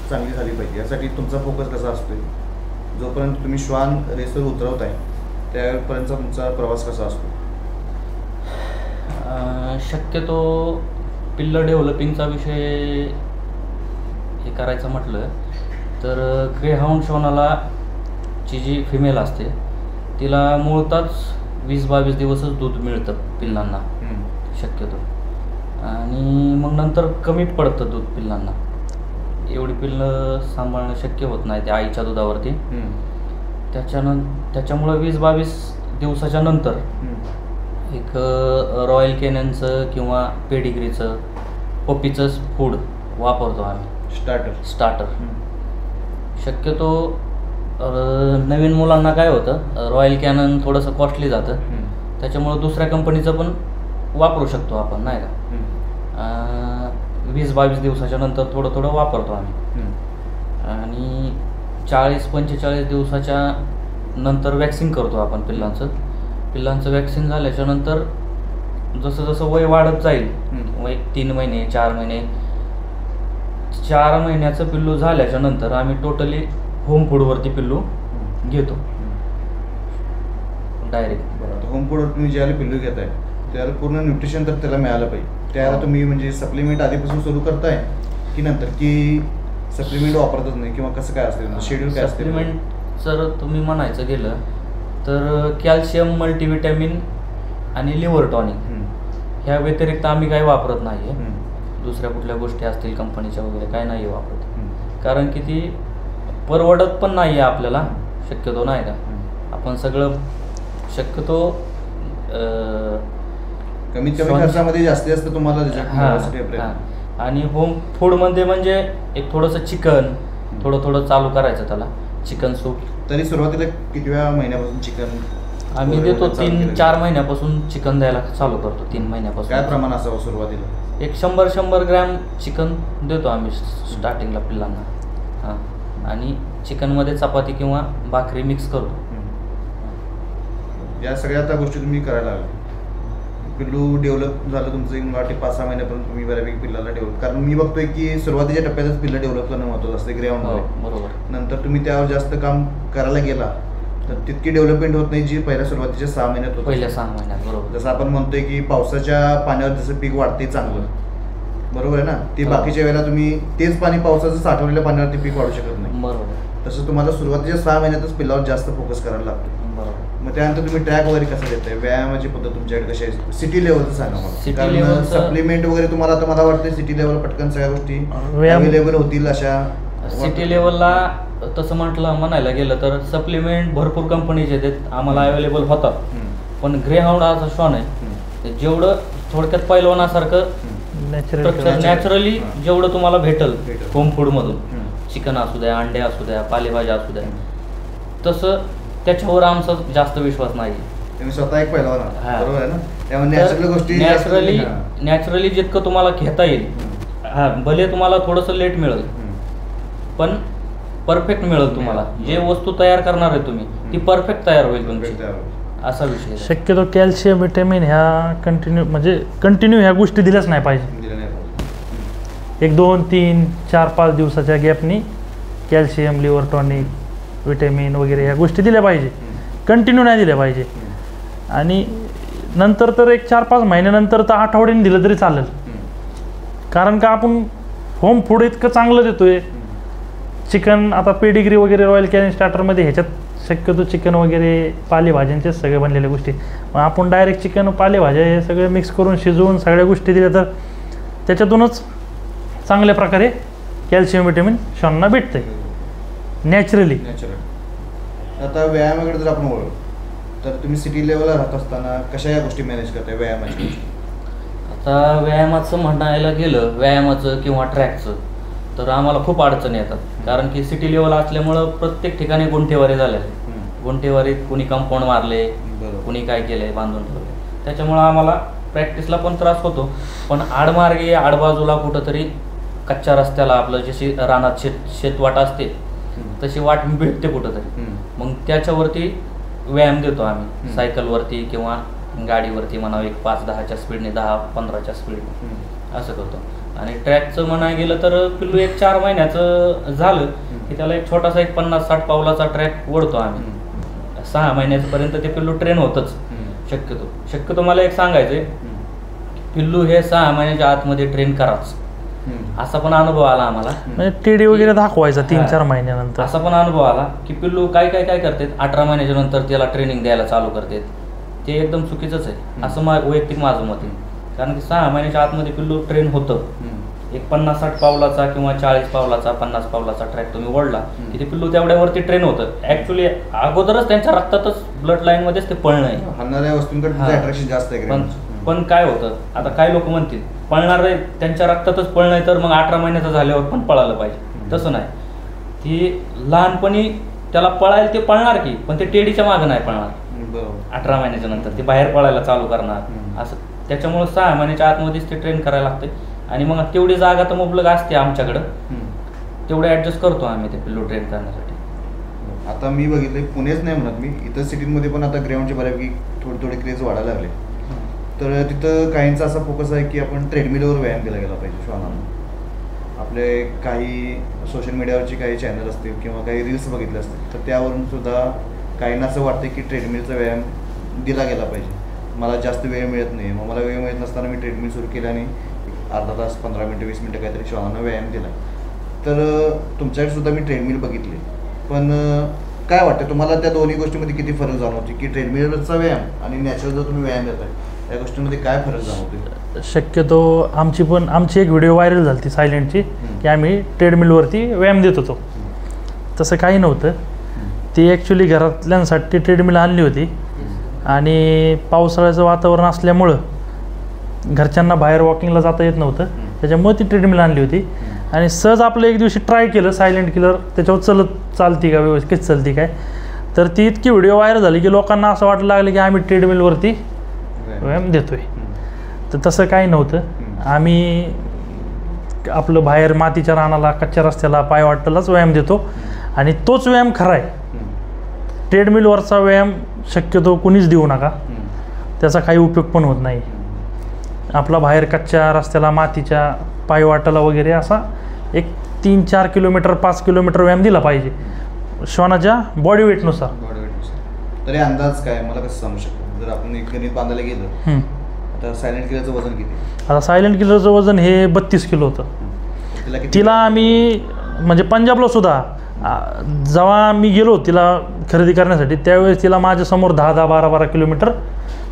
चांगली झाली पाहिजे, यासाठी तुमचा फोकस कसा असतो? जोपर्यंत तुम्ही श्वान रेसवर उतरवताय त्यापर्यंतचा तुमचा प्रवास कसा असतो? शक्यतो पिल्लं डेव्हलपिंगचा विषय हे करायचं म्हटलं तर ग्रेहाऊंड श्वानाला ची जी फिमेल असते तिला मूळतःच 20-22 दिवसच दूध मिळतं पिल्लांना शक्यतो, आणि मग नंतर कमी पडतं दूध पिल्लांना. एवढी पिल्लं सांभाळणं शक्य होत नाही त्या आईच्या दुधावरती. त्याच्यामुळं 20-22 दिवसाच्या नंतर एक रॉयल कॅननचं किंवा पेडिग्रीचं पप्पीचं फूड वापरतो आम्ही, स्टार्टर. शक्यतो नवीन मुलांना काय होतं, रॉयल कॅनन थोडंसं कॉस्टली जातं, त्याच्यामुळं दुसऱ्या कंपनीचं पण वापरू शकतो आपण, नाही का. 20-22 दिवसाच्या नंतर थोडं थोडं वापरतो आम्ही. आणि 40-45 दिवसाच्या नंतर वॅक्सिन करतो आपण पिल्लांचं वॅक्सिन झाल्याच्या नंतर जसं जसं वय वाढत जाईल, वय 3 महिने 4 महिने, 4 महिन्याचं पिल्लू झाल्याच्या नंतर आम्ही टोटली होम फूडवरती पिल्लू घेतो डायरेक्ट. बरं, होम फूडवर तुम्ही ज्यावेळेला पिल्लू घेताय त्याला पूर्ण न्यूट्रिशन तर त्याला मिळालं पाहिजे, त्याला तुम्ही म्हणजे सप्लिमेंट आधीपासून सुरू करताय की नंतर, की सप्लिमेंट वापरतच नाही, किंवा कसं काय असतं शेड्यूल काय असतं? सप्लिमेंट जर तुम्ही म्हणायचं गेलं तर कॅल्शियम, मल्टीव्हिटॅमिन आणि लिव्हर टॉनिक ह्या व्यतिरिक्त आम्ही काही वापरत नाही आहे. दुसऱ्या कुठल्या गोष्टी असतील कंपनीच्या वगैरे काय नाही वापरत, कारण की ती परवडत पण नाही आहे आपल्याला शक्यतो, नाही का. आपण सगळं शक्यतो कमीत कमी खर्चामध्ये जास्तीत जास्त तुम्हाला आणि होम फूडमध्ये म्हणजे एक थोडंसं चिकन थोडं चालू करायचं, त्याला चिकन सूप. तरी सुरुवातीला कितव्या महिन्यापासून चिकन आम्ही देतो? 3-4 महिन्यापासून चिकन द्यायला चालू करतो. 3 महिन्यापासून. काय प्रमाण असावं सुरुवातीला? एक 100 ग्रॅम चिकन देतो आम्ही स्टार्टिंगला पिल्लांना. हां, आणि चिकनमध्ये चपाती किंवा भाकरी मिक्स करतो. या सगळ्या त्या गोष्टी तुम्ही करायला लागले. पिल्लू डेव्हलप झालं तुमचं एक 5-6 महिन्यापर्यंत तुम्ही बऱ्यापैकी पिल्लाला डेव्हलप, कारण मी बघतोय की सुरुवातीच्या टप्प्यातच पिल्लं डेव्हलप करणं महत्त्वाचं असतं ग्राउंडमध्ये. बरोबर. नंतर तुम्ही त्यावर जास्त काम करायला गेला तर तितकी डेव्हलपमेंट होत नाही जी पहिल्या सुरुवातीच्या 6 महिन्यात होत. पहिल्या 6 महिन्यात. बरोबर. जसं आपण म्हणतोय की पावसाच्या पाण्यावर जसं पीक वाढते चांगलं, बरोबर आहे ना, ते बाकीच्या वेळेला तुम्ही तेच पाणी पावसाचं साठवलेल्या पाण्यावरती पीक वाढू शकत नाही. बरोबर. तसं तुम्हाला सुरुवातीच्या 6 महिन्यातच पिल्लावर जास्त फोकस करायला लागतो. बरोबर. मग त्यानंतर तुम्ही ट्रॅक वगैरे कसं देताय, व्यायामाची पद्धत तुमच्याकडे कशी आहे? सिटी लेवलचं सांगा मला. सिटी लेवल सप्लिमेंट वगैरे तुम्हाला आता मला वाटतं सिटी लेवल पटकन सगळ्या गोष्टी अवेलेबल होतील अशा. सिटी लेवलला तसं म्हणायला गेलं तर सप्लिमेंट भरपूर कंपनीचे आहेत, आम्हाला अवेलेबल होतात. पण ग्रेहाऊंड हा जो श्वान आहे जेवढं थोडक्यात पैलवानासारखं नॅचरली जेवढं तुम्हाला भेटल होम फूडमधून, चिकन असू द्या, अंडे असू द्या, पालेभाज्या असू द्या, तसं त्याच्यावर आमचा जास्त विश्वास नाही. तुम्ही स्वतः एक पैलवान आहात, बरोबर आहे ना, त्यामुळे नॅचरल गोष्टी नॅचरली जितकं तुम्हाला घेता येईल, भले तुम्हाला थोडंसं लेट मिळेल पण परफेक्ट मिळेल तुम्हाला. जे वस्तू तयार करणार आहे तुम्ही ती परफेक्ट तयार होईल तुमची, असा विषय. शक्यतो कॅल्शियम, व्हिटॅमिन ह्या कंटिन्यू ह्या गोष्टी दिल्याच नाही पाहिजे. 1, 2, 3, 4, 5 दिवसाच्या गॅपनी कॅल्शियम, लिव्हर टॉनिक, व्हिटॅमिन वगैरे ह्या गोष्टी दिल्या पाहिजे, कंटिन्यू नाही दिल्या पाहिजे. आणि नंतर तर एक 4-5 महिन्यानंतर तर आठवड्याने दिलं तरी चालेल, कारण का आपण होम फूड इतकं चांगलं देतोय. चिकन आता पेडिग्री वगैरे रॉयल कॅनिन स्टार्टरमध्ये ह्याच्यात शक्यतो चिकन वगैरे पालेभाज्यांचे सगळे बनलेल्या गोष्टी, मग आपण डायरेक्ट चिकन पालेभाज्या हे सगळे मिक्स करून शिजवून सगळ्या गोष्टी दिल्या तर त्याच्यातूनच चांगल्या प्रकारे कॅल्शियम, व्हिटॅमिन श्वानांना भेटते नॅचरली. आता व्यायामाकडे जर आपण वळलो तर तुम्ही सिटी लेवलला राहत असताना कशा या गोष्टी मॅनेज करताय व्यायामाची? आता व्यायामाचं म्हणायला गेलं, व्यायामाचं किंवा ट्रॅकचं, तर आम्हाला खूप अडचणी येतात. कारण की सिटी लेवल असल्यामुळं प्रत्येक ठिकाणी गुंठेवारी झाले, गुंठेवारीत कुणी कंपाऊंड मारले, कुणी काय केलंय बांधून ठेवले, त्याच्यामुळं आम्हाला प्रॅक्टिसला पण त्रास होतो. पण आडमार्गे आडबाजूला कुठंतरी कच्च्या रस्त्याला आपलं जशी रानात शेतवाट असते तशी वाट भेटते कुठंतरी, मग त्याच्यावरती व्यायाम देतो आम्ही. सायकलवरती किंवा गाडीवरती म्हणा, एक 5-10च्या स्पीडने, 10-15च्या स्पीडने असं करतो. आणि ट्रॅकचं म्हणायला गेलं तर पिल्लू एक 4 महिन्याचं झालं की त्याला एक छोटासा एक 50-60 पावलाचा ट्रॅक ओढतो आम्ही. 6 महिन्यापर्यंत ते पिल्लू ट्रेन होतंच शक्यतो. मला एक सांगायचंय, पिल्लू हे 6 महिन्याच्या आतमध्ये ट्रेन कराच, असा पण अनुभव आला आम्हाला. म्हणजे टीडी वगैरे दाखवायचा 3-4 महिन्यानंतर. असा पण अनुभव आला की पिल्लू काय करतात 18 महिन्याच्या नंतर त्याला ट्रेनिंग द्यायला चालू करतात. ते एकदम चुकीचंच आहे असं वैयक्तिक माझं मत आहे. कारण की 6 महिन्याच्या आतमध्ये पिल्लू ट्रेन होतं. एक 50-60 पावलाचा किंवा 40 पावलाचा 50 पावलाचा ट्रॅक तुम्ही ओढला की ते पिल्लू तेवढ्यावरती ट्रेन होतं. ॲक्च्युली अगोदरच त्यांच्या रक्तातच ब्लड लाईनमध्येच ते पळणं आहे. हाणणाऱ्या वस्तूंकडे अट्रॅक्शन जास्त आहे. पण काय होतं, आता काय लोक म्हणतील पळणार आहे त्यांच्या रक्तातच पळणं आहे तर मग 18 महिन्याचं झाल्यावर पण पळालं पाहिजे. तसं नाही. ती लहानपणी त्याला पळायला ते पळणार की, पण ते टेडीच्या मागं नाही पळणार. 18 महिन्याच्या नंतर ते बाहेर पळायला चालू करणार असं. त्याच्यामुळं 6 महिन्याच्या आतमध्येच ते ट्रेन करायला लागते. आणि मग तेवढी जागा तर मुबलक असते आमच्याकडं, तेवढे ॲडजस्ट करतो आम्ही ते पिल्लू ट्रेन करण्यासाठी. आता मी बघितलं, पुणेच नाही म्हणत मी, इतर सिटीमध्ये पण आता ग्राउंडचे बऱ्यापैकी थोडे क्रेज वाढायला लागले. तर तिथं काहींचा असा फोकस आहे की आपण ट्रेडमिलवर व्यायाम केला गेला पाहिजे श्वानांना. आपले काही सोशल मीडियावरचे काही चॅनल असतील किंवा काही रील्स बघितले असतील तर त्यावरून सुद्धा काहींना असं वाटतं की ट्रेडमिलचा व्यायाम दिला गेला पाहिजे. मला जास्त वेळ मिळत नाही, मग मला वेळ मिळत नसताना मी ट्रेडमिल सुरू केला आणि अर्धा तास 15 मिनटं 20 मिनटं काहीतरी श्वानांना व्यायाम दिला. तर तुमच्याकडे सुद्धा मी ट्रेडमिल बघितले, पण काय वाटतं तुम्हाला त्या दोन्ही गोष्टीमध्ये किती फरक जाणवते की ट्रेडमिलचा व्यायाम आणि नॅचरल जो तुम्ही व्यायाम देताय या गोष्टींमध्ये काय फरक जाणवते? शक्यतो आमची एक व्हिडिओ व्हायरल झाली ती सायलेंटची, की आम्ही ट्रेडमिलवरती व्यायाम देत होतो. तसं काही नव्हतं. ती ॲक्च्युली घरातल्यांसाठी ट्रेडमिल आणली होती आणि पावसाळ्याचं वातावरण असल्यामुळं घरच्यांना बाहेर वॉकिंगला जाता येत नव्हतं, त्याच्यामुळे ती ट्रेडमिल आणली होती. आणि सहज आपलं एक दिवशी ट्राय केलं सायलेंट किलर, त्याच्यावर चालती का व्यवस्थित चालती काय, तर ती इतकी व्हिडिओ व्हायरल झाली की लोकांना असं वाटायला लागलं की आम्ही ट्रेडमिलवरती व्यायाम देतोय. तर तसं काही नव्हतं. आम्ही आपलं बाहेर मातीच्या रानाला, कच्च्या रस्त्याला, पायवाटेलाच व्यायाम देतो आणि तोच व्यायाम खरा आहे. ट्रेडमिलवरचा व्यायाम शक्यतो कुणीच देऊ नका, त्याचा काही उपयोग पण होत नाही. आपला बाहेर कच्च्या रस्त्याला, मातीच्या पायवाटाला वगैरे असा एक 3-4 किलोमीटर 5 किलोमीटर व्यायाम दिला पाहिजे श्वानाच्या बॉडी वेटनुसार. तरी अंदाज काय मला कसं सांगू शकतो? जर आपण एक गणित बांधायला गेलं तर सायलेंट किलरचं वजन किती? आता सायलेंट किलरचं वजन हे 32 किलो होतं. तिला आम्ही म्हणजे पंजाबला सुद्धा जेव्हा मी गेलो तिला खरेदी करण्यासाठी त्यावेळेस तिला माझ्यासमोर 10-12 किलोमीटर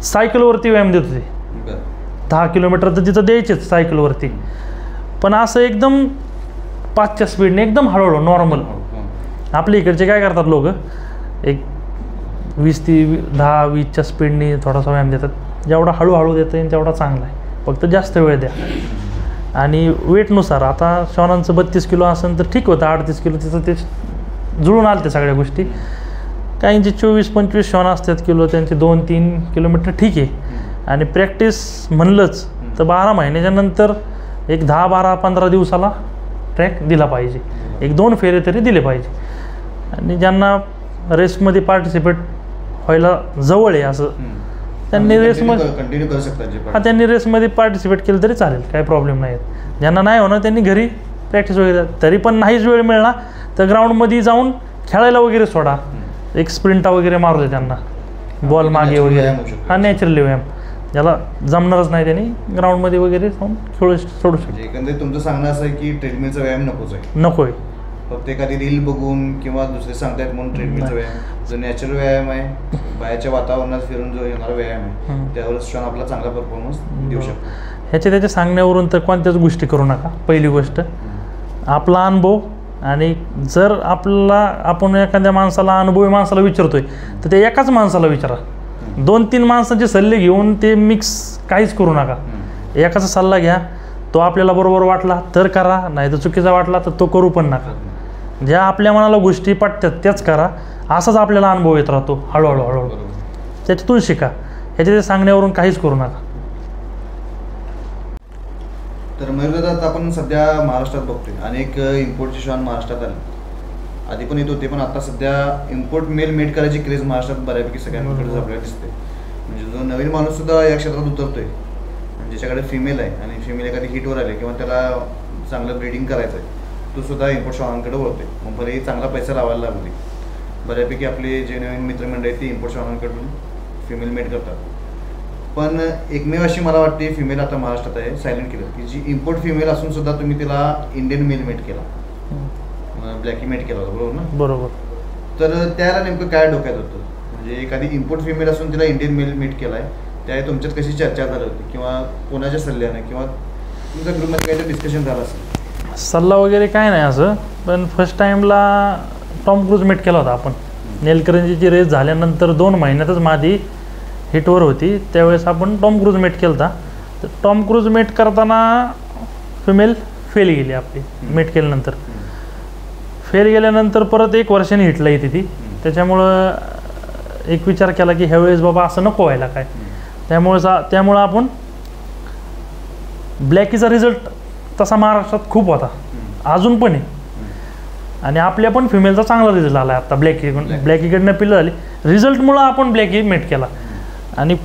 सायकलवरती व्यायाम देत होते. 10 किलोमीटर तर तिथं द्यायचेच सायकलवरती, पण असं एकदम 5च्या स्पीडने एकदम हळूहळू नॉर्मल. आपल्या इकडचे काय करतात लोक, एक 10-20च्या स्पीडने थोडासा व्यायाम देतात. जेवढा हळूहळू देता येईल तेवढा चांगला आहे, फक्त जास्त वेळ द्या. आणि वेटनुसार आता श्वानांचं 32 किलो असेल तर ठीक होतं, 38 किलो तिचं ते जुळून आलं ते सगळ्या गोष्टी. काहींचे 24-25 श्वान असतात किलो, त्यांचे 2-3 किलोमीटर ठीक आहे. आणि प्रॅक्टिस म्हणलंच तर 12 महिन्याच्या नंतर एक 10-12-15 दिवसाला ट्रॅक दिला पाहिजे, 1-2 फेरे तरी दिले पाहिजे. आणि ज्यांना रेसमध्ये पार्टिसिपेट व्हायला जवळ आहे असं त्यांनी रेसमध्ये कंटिन्यू करू शकतात. त्यांनी रेसमध्ये पार्टिसिपेट केलं तरी चालेल, काही प्रॉब्लेम नाही. ज्यांना नाही होणार त्यांनी घरी प्रॅक्टिस वगैरे, तरी पण नाहीच वेळ मिळणार तर ग्राउंडमध्ये जाऊन खेळायला वगैरे सोडा, एक स्प्रिंटा वगैरे मारू दे त्यांना, बॉल मागे वगैरे. हा नॅचरली व्यायाम ज्याला जमणारच नाही त्यांनी ग्राउंडमध्ये वगैरे जाऊन खेळू सोडू शकतो. एकंदरीत तुमचं सांगणं असं आहे की ट्रेडमिलचा व्यायाम नकोच आहे. नको आहे. फक्त एखादी रील बघून किंवा दुसरे सांगतायत म्हणून ट्रेडमिलचा व्यायाम जो नॅचरल व्यायाम आहे, बाहेरच्या वातावरणात फिरून जो येणारा व्यायाम आहे त्यावरच श्वान आपला चांगला परफॉर्मन्स देऊ शकतो. त्याच्या सांगण्यावरून तर कोणत्याच गोष्टी करू नका. पहिली गोष्ट आपला अनुभव, आणि जर आपण एखाद्या माणसाला, अनुभवी माणसाला विचारतोय तर ते एकाच माणसाला विचारा. 2-3 माणसांचे सल्ले घेऊन ते मिक्स काहीच करू नका. एकाचा सल्ला घ्या, तो आपल्याला बरोबर वाटला तर करा, नाही तर चुकीचा वाटला तर तो करू पण नका. ज्या आपल्या मनाला गोष्टी पटतात त्याच करा. असाच आपल्याला अनुभव येत राहतो हळूहळू. त्याच्यातून शिका. ह्याच्या सांगण्यावरून काहीच करू नका. तर मयूरदादा आता आपण सध्या महाराष्ट्रात बघतोय अनेक इम्पोर्टचे श्वान महाराष्ट्रात आले. आधी पण येत होते, पण आता सध्या इम्पोर्ट मेल मेट करायची क्रेज महाराष्ट्रात बऱ्यापैकी सगळ्यांकडे आपल्याला दिसते. म्हणजे जो नवीन माणूस सुद्धा या क्षेत्रात उतरतोय, ज्याच्याकडे फिमेल आहे आणि फिमेल एखादी हिटवर आले किंवा त्याला चांगलं ब्रीडिंग करायचं आहे, तो सुद्धा इम्पोर्ट श्वानांकडे वळतोय. मग बरे चांगला पैसा लावायला लागले. बऱ्यापैकी आपले जे नवीन मित्रमंडळी आहेत ते इम्पोर्ट श्वानांकडून फिमेल मेट करतात. पण एकमेव अशी मला वाटते फिमेल आता महाराष्ट्रात आहे सायलेंट किलर, की जी इम्पोर्ट फिमेल असून सुद्धा तुम्ही तिला इंडियन मेल मेट केला, ब्लॅकी मेट केला होता, बरोबर ना? बरोबर. तर त्याला नेमकं काय डोक्यात होतं? म्हणजे एखादी इम्पोर्ट फिमेल असून तिला इंडियन मेल मेट केला आहे, त्या तुमच्यात कशी चर्चा झाली होती किंवा कोणाच्या सल्ल्याने किंवा तुमच्या ग्रुपमध्ये काहीतरी डिस्कशन झालं असेल? सल्ला वगैरे काय नाही असं, पण फर्स्ट टाईमला टॉम क्रूज मेट केला होता आपण. नेलकरंजीची रेस झाल्यानंतर 2 महिन्यातच मादी हिटवर होती, त्यावेळेस आपण टॉम क्रूज मेट केला होता. तर टॉम क्रूज मेट करताना फिमेल फेल गेली आपली. मेट केल्यानंतर फेल गेल्यानंतर परत 1 वर्षाने हिटला येते ती. त्याच्यामुळं एक विचार केला की ह्यावेळेस बाबा असं नको व्हायला काय. त्यामुळं आपण ब्लॅकीचा रिझल्ट तसा महाराष्ट्रात खूप होता, अजून पण आहे. आणि आपल्या पण फिमेलचा चांगला रिझल्ट आला आहे आता. ब्लॅकीकडनं पिल्लं झाली, रिझल्टमुळं आपण ब्लॅकी मेट केला. आणि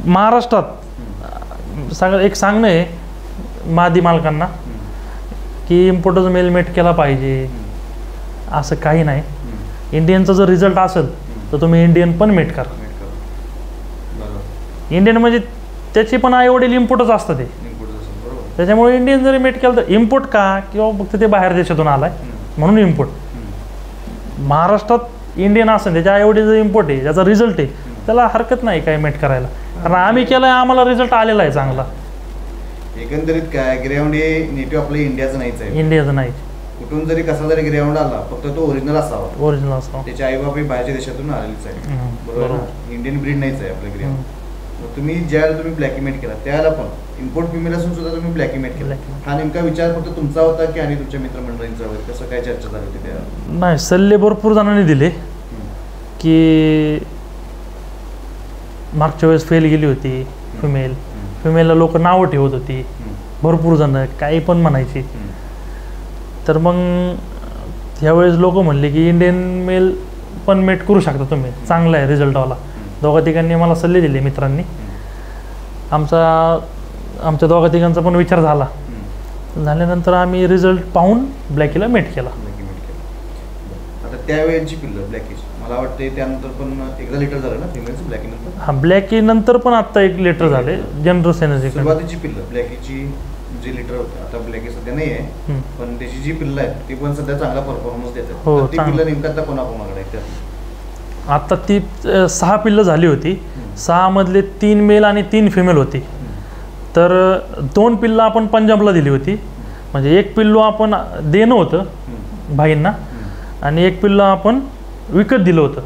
महाराष्ट्रात एक सांगणं आहे मादी मालकांना की इम्पोर्टच मेल मेट केला पाहिजे, असं काही नाही. इंडियनचा जर रिझल्ट असेल तर तुम्ही इंडियन पण मेट करा. इंडियन म्हणजे त्याची पण आईवडील इम्पोर्टच असतं ते, त्याच्यामुळे इंडियन जरी मेट केलं तर इम्पोर्ट का, किंवा फक्त ते बाहेर देशातून आलाय म्हणून इम्पोर्ट. महाराष्ट्रात इंडियन असेल, त्याच्या आईवडील जर इम्पोर्ट आहे, त्याचा रिझल्ट आहे, त्याला हरकत नाही काय मेट करायला, कारण आम्ही केलं आहे, आम्हाला रिझल्ट आलेला आहे चांगला. एकंदरीत काय ग्राउंड हे नेटिव्ह आपलं इंडियाचं नाहीच आहे. इंडियाचं नाही. कुठून जरी कसा जरी ग्राउंड आला, फक्त तो ओरिजिनल असावा. ओरिजिनल असावा. त्याचे आई बाप बाहेरच्या देशातून आलेलीच आहे, बरोबर. इंडियन ब्रीड नाहीच आहे आपल्या ग्राउंड. तुम्ही ज्यावेळेला तुम्ही ब्लॅकी मेट केला त्यावेळेला पण इम्पोर्ट फिमेल असून सुद्धा तुम्ही ब्लॅकी मेट केला. हा नेमका विचार फक्त तुमचा होता की आणि तुमच्या मित्रमंडळींचा वगैरे कसं काय चर्चा झाली होती त्या? नाही, सल्ले भरपूर जणांनी दिले की मागच्या वेळेस फेल गेली होती फिमेलला लोक नावं ठेवत होती, भरपूर जण काही पण म्हणायची. तर मग ह्यावेळेस लोक म्हणले की इंडियन मेल पण मेट करू शकता तुम्ही, चांगला आहे रिझल्टवाला. दोघा तिघांनी मला सल्ले दिले मित्रांनी. आमच्या दोघा तिघांचा पण विचार झाल्यानंतर आम्ही रिझल्ट पाहून ब्लॅकीला मेट केला. आता त्यावेळेची पिल्लं ब्लॅकीची मला वाटते त्यानंतर पण एकदा लिटर झालं ना फिमेलचं ब्लॅकी नंतर? हां, ब्लॅकी नंतर पण आता 1 लिटर झाले जनरस एनर्जी. सुरुवातीची पिल्लं ब्लॅकीची जी लिटर होते, आता ब्लॅकी सध्या नाही आहे, पण त्याची जी पिल्लं आहेत ती पण सध्या चांगला परफॉर्मन्स देतात. हो, ती पिल्लं नेमकं आता कोणाकोणाकडे आहेत? आता ती 6 पिल्लं झाली होती. 6 मधले 3 मेल आणि 3 फिमेल होती. तर 2 पिल्लं आपण पंजाबला दिली होती, म्हणजे 1 पिल्लू आपण देणं होतं भाईंना आणि 1 पिल्लू आपण विकत दिलं होतं.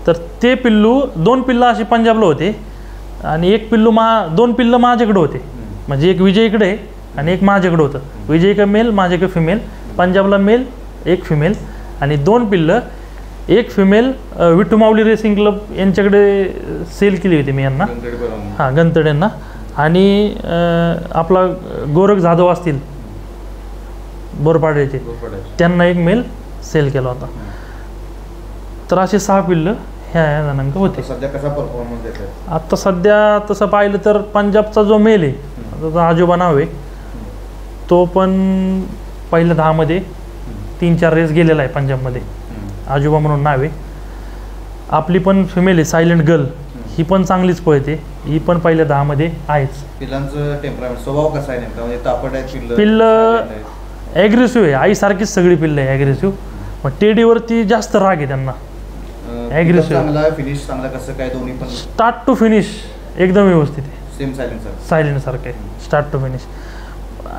तर ते पिल्लू 2 पिल्लं अशी पंजाबला होते आणि 1 पिल्लू 2 पिल्लं माझ्याकडे होते. म्हणजे एक विजयकडे आणि एक माझ्याकडे होतं. विजयकडे मेल, माझ्याकडे फिमेल. पंजाबला मेल, 1 फिमेल आणि 2 पिल्लं. 1 फिमेल विठू माऊली रेसिंग क्लब यांच्याकडे सेल केली होती मी यांना, हां, गंतड्यांना. आणि आपला गोरख जाधव असतील बोरपाड्याचे, त्यांना 1 मेल सेल केला होता. तर असे 6 पिल्लं ह्या जणांक होते. सध्या कसा परफॉर्मन्स देतात? आता सध्या तसं पाहिलं तर पंजाबचा जो मेल आहे, त्याचा आजोबा नाव आहे, तो पण पहिल्या 10 मध्ये 3-4 रेस गेलेला आहे पंजाबमध्ये. आजोबा म्हणून नाव आहे. आपली पण फिमेल आहे सायलेंट गर्ल, ही पण चांगलीच पळते, ही पण पहिल्या 10 मध्ये आहेच. पिल्लांचं टेम्परामेंट स्वभाव कसा आहे नेमका? म्हणजे तापट आहेत पिल्लं, ॲग्रेसिव्ह आहे. आईसारखीच सगळी पिल्लं आहे ॲग्रेसिव्ह. मग टेडीवरती जास्त राग आहे त्यांना. ॲग्रेसिव्ह, चांगला फिनिश चांगला कसं काय? दोन्ही पण स्टार्ट टू फिनिश एकदम व्यवस्थित आहे. सेम सायलेंट सारखं आहे स्टार्ट टू फिनिश.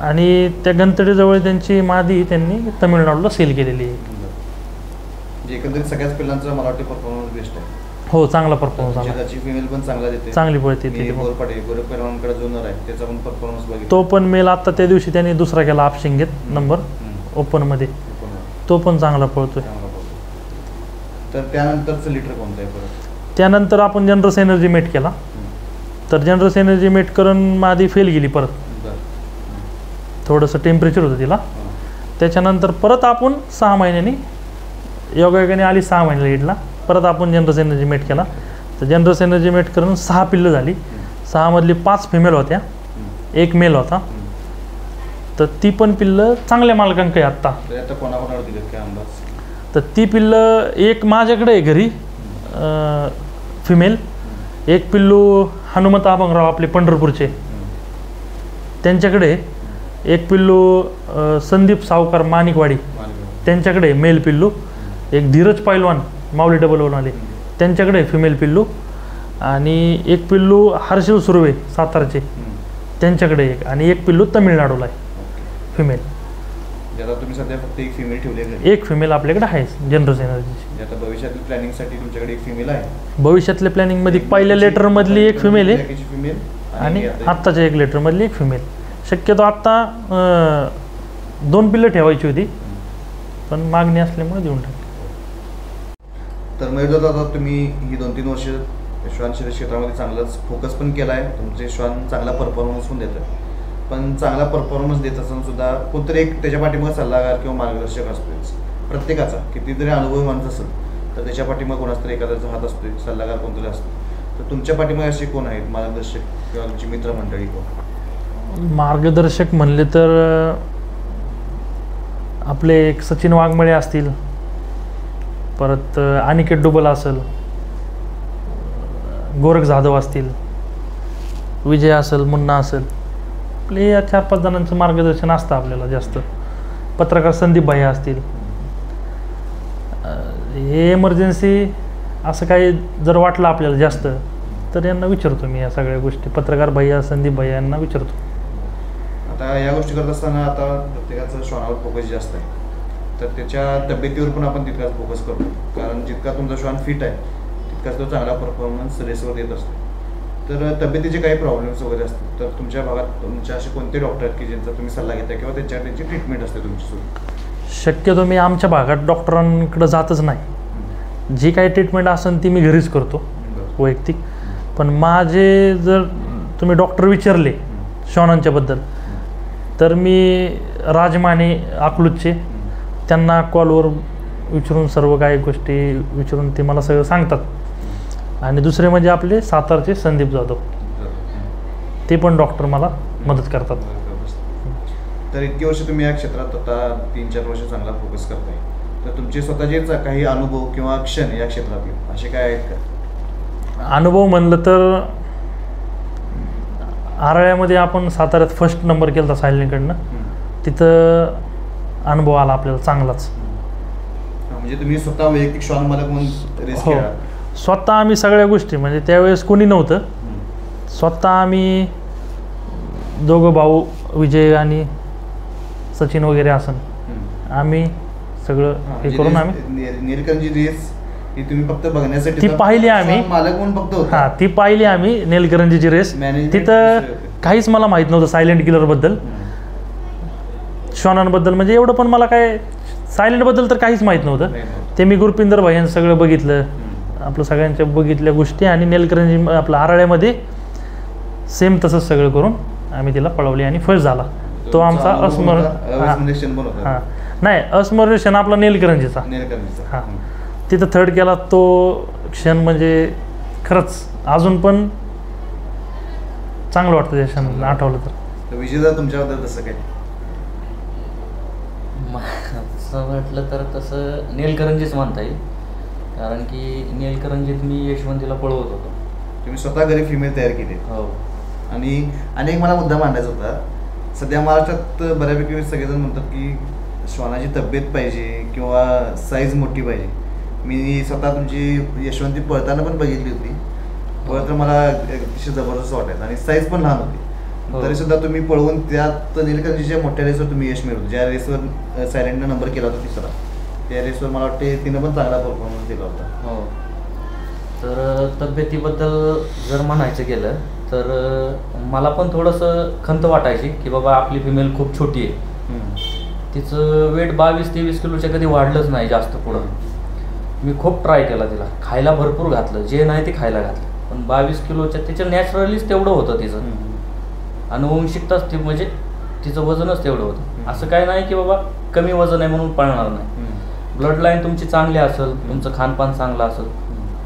आणि त्या गंतडेजवळ त्यांची मादी त्यांनी तमिळनाडूला सेल केलेली आहे. एकंदरीत सगळ्याच पिल्लांचा मला वाटतं परफॉर्मन्स बेस्ट आहे. हो, चांगला परफॉर्मन्स आला. त्याची फिमेल पण चांगला देते, चांगली पळते. गोरखपेलवानकडे जो नर आहे त्याचा पण परफॉर्मन्स बघितला. तो पण मेल आता त्या दिवशी त्यांनी दुसरा केला आपशिंगेत नंबर ओपनमध्ये, तो पण चांगला पळतोय. तर त्यानंतरचं लिटर कोणतं आहे परत? त्यानंतर आपण जनरस एनर्जी मेट केला. तर जनरस एनर्जी मेट करून मादी फेल गेली परत. थोडंसं टेम्परेचर होतं तिला. त्याच्यानंतर परत आपण 6 महिन्यांनी योगायोगाने आली 6 महिन्याला हिटला. परत आपण जनरस एनर्जी मेट केला. तर जनरस एनर्जी मेट करून 6 पिल्लं झाली. 6 मधली 5 फिमेल होत्या, 1 मेल होता. तर ती पण पिल्लं चांगल्या मालकांकडे आत्ता. आता कोणाकोणाला दिलेत काय अंदाज? तर ती पिल्लं एक माझ्याकडे आहे घरी फिमेल, एक पिल्लू हनुमंत अभंगराव आपले पंढरपूरचे त्यांच्याकडे, एक पिल्लू संदीप सावकार माणिकवाडी त्यांच्याकडे मेल पिल्लू, एक धीरज पैलवान माऊली डबलवाले त्यांच्याकडे फिमेल पिल्लू, आणि एक पिल्लू हर्षल सुर्वे सातारचे त्यांच्याकडे एक, आणि एक पिल्लू तमिळनाडूला आहे फिमेल. आता तुम्ही सध्या फक्त एक फिमेल ठेवली आहे? एक फिमेल आपल्याकडे आहे जनरस एनर्जीची. आता भविष्यातील प्लॅनिंगसाठी तुमच्याकडे एक फिमेल आहे? भविष्यातल्या प्लॅनिंगमध्ये पहिल्या लेटरमधली एक फिमेल आहे फिमेल आणि आत्ताच्या एक लेटरमधली एक फिमेल. शक्यतो आत्ता 2 पिल्लं ठेवायची होती, पण मागणी असल्यामुळे देऊन टाकली. तर मयूर आता तुम्ही ही 2-3 वर्ष श्वान शर्यत क्षेत्रामध्ये चांगलाच फोकस पण केला आहे. तुमचे श्वान चांगला परफॉर्मन्स पण देतात. पण चांगला परफॉर्मन्स देत असताना सुद्धा कोणतरी एक त्याच्या पाठीमागे सल्लागार किंवा मार्गदर्शक असतोच प्रत्येकाचा. कितीतरी अनुभवी माणूस असेल तर त्याच्या पाठीमागे कोणाचा तरी एखाद्याचा हात असतो, सल्लागार कोणतरी असतो. तर तुमच्या पाठीमागे असे कोण आहेत मार्गदर्शक किंवा तुमची मित्रमंडळी कोण? मार्गदर्शक म्हणले तर आपले एक सचिन वाघमळे असतील, परत अनिकेत डुबल असेल, गोरख जाधव असतील, विजय असेल, मुन्ना असेल. आपले या 4-5 जणांचं मार्गदर्शन असतं आपल्याला जास्त. पत्रकार संदीप भाई असतील. हे इमर्जन्सी असं काही जर वाटलं आपल्याला जास्त तर यांना विचारतो मी या सगळ्या गोष्टी. पत्रकार भैया, संदीप भैया यांना विचारतो. आता या गोष्टी करत असताना आता प्रत्येकाचं श्वानावर फोकस जास्त आहे, तर त्याच्या तब्येतीवर पण आपण तितकाच फोकस करतो. कारण जितका तुमचा श्वान फिट आहे तितकाच तो चांगला परफॉर्मन्स रेसवर देत असतो. तर तब्येतीचे काही प्रॉब्लेम्स वगैरे असतात तर तुमच्या भागात तुमच्या असे कोणते डॉक्टर आहेत की ज्यांचा तुम्ही सल्ला घेता किंवा त्यांची ट्रीटमेंट असते तुमची? शक्यतो मी आमच्या भागात डॉक्टरांकडे जातच नाही. जी काही ट्रीटमेंट असेल ती मी घरीच करतो वैयक्तिक. पण माझे जर तुम्ही डॉक्टर विचारले श्वानांच्याबद्दल तर मी राजमाने अकलूजचे त्यांना कॉलवर विचारून सर्व काही गोष्टी विचारून ते मला सगळं सांगतात. आणि दुसरे म्हणजे आपले सातारचे संदीप जाधव, ते पण डॉक्टर मला मदत करतात. तर इतकी वर्ष तुम्ही या क्षेत्रात आता 3-4 वर्ष चांगला फोकस करताय, तर तुमचे स्वतःचेच काही अनुभव किंवा क्षण या क्षेत्रातील असे काय आहेत का? अनुभव म्हणलं तर आराळ्यामध्ये आपण साताऱ्यात फर्स्ट नंबर केला होता सायलेंटकडनं. तिथं अनुभव आला आपल्याला चांगलाच. म्हणजे तुम्ही स्वतः वैयक्तिक श्वान मालक म्हणून रेस केला? स्वतः आम्ही सगळ्या गोष्टी, म्हणजे त्यावेळेस कोणी नव्हतं, स्वतः आम्ही दोघं भाऊ विजय आणि सचिन वगैरे असन आम्ही सगळं हे करून आम्ही नीलकंठची रेस ही तुम्ही फक्त बघण्यासाठी ती पाहिली आम्ही, मालक म्हणून फक्त होता? हां, ती पाहिली आम्ही नीलकंठची रेस. तिथं काहीच मला माहीत नव्हतं सायलेंट किलरबद्दल, श्वानांबद्दल. म्हणजे एवढं पण मला काय सायलेंटबद्दल तर काहीच माहीत नव्हतं. ते मी गुरपिंदर भाई यांचं सगळं बघितलं, आपलं सगळ्यांच्या बघितल्या गोष्टी, आणि नीलकंठी आपलं आराळ्यामध्ये सेम तसंच सगळं करून आम्ही तिला पळवली आणि फर्स्ट झाला. तो आमचा हां नाही अस्मरणीय क्षण आपला नीलकंठीचा. हां, तिथं थर्ड केला तो क्षण म्हणजे खरंच अजून पण चांगलं वाटतं त्या क्षण आठवलं तर. विजयदा तुमच्याबद्दल तसं काय? असं म्हटलं तर तसं नीलकंठीच म्हणता येईल, कारण की नीलकंठीत मी यशवंतीला पळवत होतो. तुम्ही स्वतः घरी फिमेल तयार केली? हो. आणि अनेक मला मुद्दा मांडायचा होता. सध्या महाराष्ट्रात बऱ्यापैकी सगळेजण म्हणतात की श्वानाची तब्येत पाहिजे किंवा साईज मोठी पाहिजे. मी स्वतः तुमची यशवंती पळताना पण बघितली होती. पळताना मला अतिशय जबरदस्त वाटायचं आणि साईज पण लहान होती. तरी सुद्धा तुम्ही पळवून त्यात नीलकंठीच्या मोठ्या रेसवर तुम्ही यश मिळवलं. ज्या रेसवर सायलेंटनं नंबर केला होता 3रा, त्या रेसवर मला वाटते तिनं पण चांगला परफॉर्मन्स दिला होता. हो. तर तब्येतीबद्दल जर म्हणायचं गेलं तर मला पण थोडंसं खंत वाटायची की बाबा आपली फिमेल खूप छोटी आहे. तिचं वेट 22-23 किलोच्या कधी वाढलंच नाही जास्त पुढं. मी खूप ट्राय केला तिला, खायला भरपूर घातलं, जे नाही ते खायला घातलं, पण 22 किलोच्या तिचं नॅचरलीच तेवढं होतं तिचं. अनुवंशिकताच ती म्हणजे तिचं वजनच तेवढं होतं. असं काय नाही की बाबा कमी वजन आहे म्हणून पळणार नाही. ब्लड लाईन तुमची चांगली असेल, तुमचं खानपान चांगलं असेल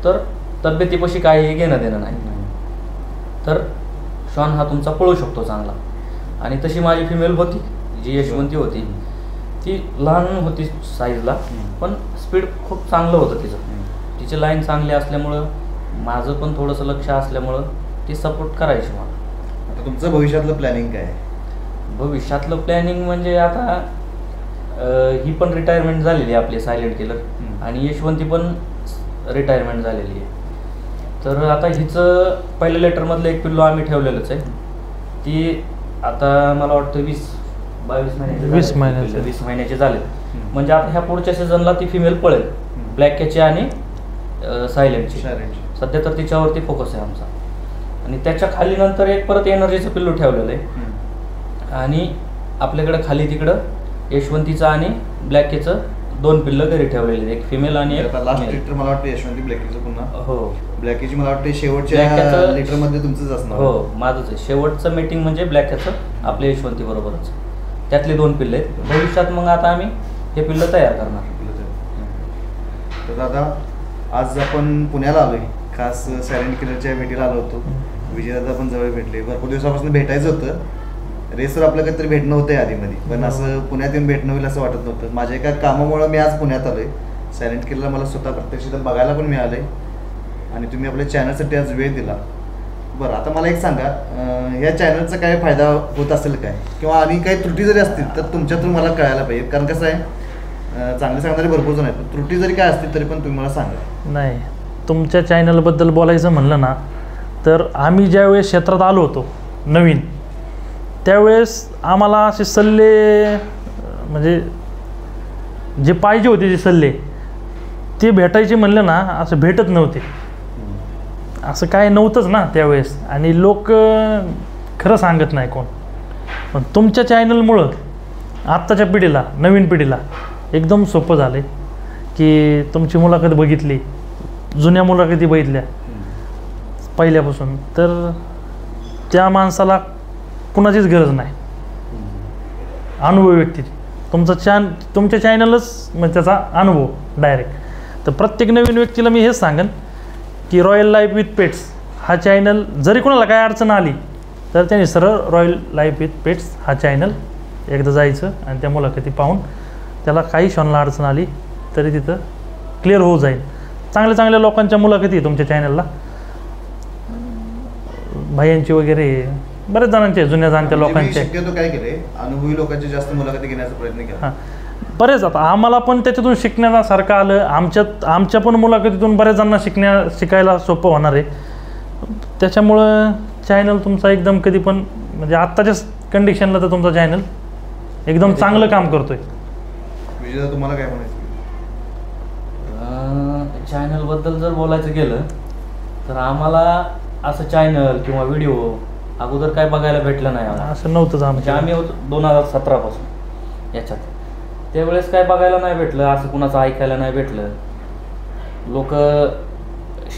तर तब्येतीपाशी काही घेणं देणं नाही. तर श्वान हा तुमचा पळू शकतो चांगला. आणि तशी माझी फिमेल होती जी यशवंती होती, ती लहान होती साईजला पण स्पीड खूप चांगलं होतं तिचं. तिची लाईन चांगली असल्यामुळं, माझं पण थोडंसं लक्ष असल्यामुळं ती सपोर्ट करायची मला. आता तुमचं भविष्यातलं प्लॅनिंग काय आहे? भविष्यातलं प्लॅनिंग म्हणजे आता ही पण रिटायरमेंट झालेली आहे आपली सायलेंट किलर, आणि यशवंती पण रिटायरमेंट झालेली आहे. तर आता हिचं पहिल्या लेटरमधलं एक पिल्लू आम्ही ठेवलेलंच आहे. ती आता मला वाटतं 20 महिन्याचे झाले. म्हणजे आता ह्या पुढच्या सीझनला ती फिमेल पळेल, ब्लॅक कॅची आणि सायलेंटची. सध्या तर तिच्यावरती फोकस आहे आमचा. आणि त्याच्या खाली नंतर एक परत एनर्जीचं पिल्लू ठेवलेलं आहे. आणि आपल्याकडं खाली तिकडं यशवंतीचं आणि ब्लॅकेचं 2 पिल्लं घरी ठेवलेले, एक फिमेल आणि एक लास्ट लिटर मला वाटतं यशवंती ब्लॅकीचं पुन्हा. हो, ब्लॅकीची मला वाटतं शेवटच्या लिटरमध्ये तुमचंच असणार. हो, माझंच आहे. शेवटचं मीटिंग म्हणजे ब्लॅकेचं आपल्या यशवंती बरोबरच. त्यातले 2 पिल्ले आहेत. भविष्यात मग आता आम्ही हे पिल्लं तयार करणार. तर दादा, आज आपण पुण्याला आलोय, खास सायलेंट किलरच्या भेटीला आलो होतो. विजयदादा पण जवळ भेटले. भरपूर दिवसापासून भेटायचं होतं. रेसवर आपलं काहीतरी भेटणं होतंय आधीमध्ये, पण असं पुण्यात येऊन भेटणं होईल असं वाटत नव्हतं. माझ्या एका कामामुळे मी आज पुण्यात आलोय. सायलेंट किलरला मला स्वतः प्रत्यक्ष बघायला पण मिळालंय आणि तुम्ही आपल्या चॅनलसाठी आज वेळ दिला. बरं, आता मला एक सांगा, ह्या चॅनलचा काय फायदा होत असेल काय, किंवा आणि काही त्रुटी जरी असतील तर तुमच्यातून मला कळायला पाहिजे. कारण कसं आहे, चांगले सांगणारे भरपूर जण आहेत, पण त्रुटी जरी काय असतील तरी पण तुम्ही मला सांगा. नाही, तुमच्या चॅनलबद्दल बोलायचं म्हणलं ना, तर आम्ही ज्यावेळेस क्षेत्रात आलो होतो नवीन, त्यावेळेस आम्हाला असे सल्ले म्हणजे जे पाहिजे होते, जे सल्ले ते भेटायचे म्हणलं ना, असं भेटत नव्हते. असं काय नव्हतंच ना त्यावेळेस, आणि लोक खरं सांगत नाही कोण. पण तुमच्या चॅनलमुळं आत्ताच्या पिढीला, नवीन पिढीला एकदम सोपं झालं आहे की तुमची मुलाखत बघितली, जुन्या मुलाखती बघितल्या पहिल्यापासून, तर त्या माणसाला कुणाचीच गरज नाही, अनुभवी व्यक्तीची. तुमच्या चॅनलच म्हणजे त्याचा अनुभव डायरेक्ट. तर प्रत्येक नवीन व्यक्तीला मी हेच सांगेन की रॉयल लाईफ विथ पेट्स हा चॅनल, जरी कोणाला काय अडचण आली तर त्यांनी सरळ रॉयल लाईफ विथ पेट्स हा चॅनल एकदा जायचं आणि त्या मुलाखती पाहून त्याला काही क्षणाला अडचण आली तरी तिथं क्लिअर होऊ जाईल. चांगल्या चांगल्या लोकांच्या मुलाखती तुमच्या चॅनलला, भाईंची वगैरे, बरेच जणांचे, जुन्या जाणत्या लोकांचे. शक्यतो काय केले, अनुभवी लोकांची जास्त मुलाखती घेण्याचा प्रयत्न केला. हां, बरेच. आता आम्हाला पण त्याच्यातून शिकण्यासारखं आलं. आमच्या पण मुलाखतीतून बऱ्याच जणांना शिकायला सोपं होणार आहे. त्याच्यामुळं चॅनल तुमचा एकदम कधी पण म्हणजे आत्ताच्या कंडिशनला तर तुमचा चॅनल एकदम चांगलं काम करतोय. विजय, तुम्हाला काय म्हणायचं? चॅनलबद्दल जर बोलायचं गेलं तर आम्हाला असं चॅनल किंवा व्हिडिओ अगोदर काय बघायला भेटलं नाही आम्हाला. असं नव्हतंच म्हणजे आम्ही होतो 2017 पासून याच्यात. त्यावेळेस काय बघायला नाही भेटलं, असं कुणाचं ऐकायला नाही भेटलं.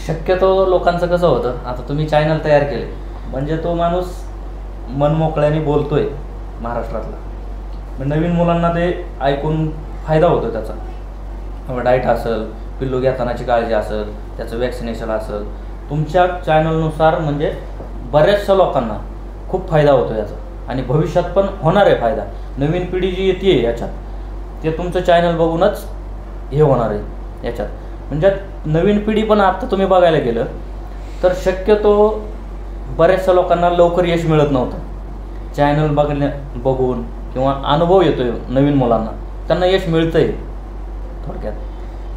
शक्यतो लोकांचं कसं होतं, आता तुम्ही चॅनल तयार केले म्हणजे तो माणूस मनमोकळ्याने बोलतोय महाराष्ट्रातला, मग नवीन मुलांना ते ऐकून फायदा होतो त्याचा. डाएट असेल, पिल्लू घेतानाची काळजी असेल, त्याचं वॅक्सिनेशन असेल, तुमच्या चॅनलनुसार म्हणजे बऱ्याचशा लोकांना खूप फायदा होतो याचा. आणि भविष्यात पण होणार आहे फायदा. नवीन पिढी जी येते याच्यात, ते तुमचं चॅनल बघूनच हे होणार आहे याच्यात. म्हणजे नवीन पिढी पण आत्ता तुम्ही बघायला गेलं तर शक्यतो बऱ्याचशा लोकांना लवकर यश मिळत नव्हतं. चॅनल बघून किंवा अनुभव येतोय नवीन मुलांना, त्यांना यश मिळतंय. थोडक्यात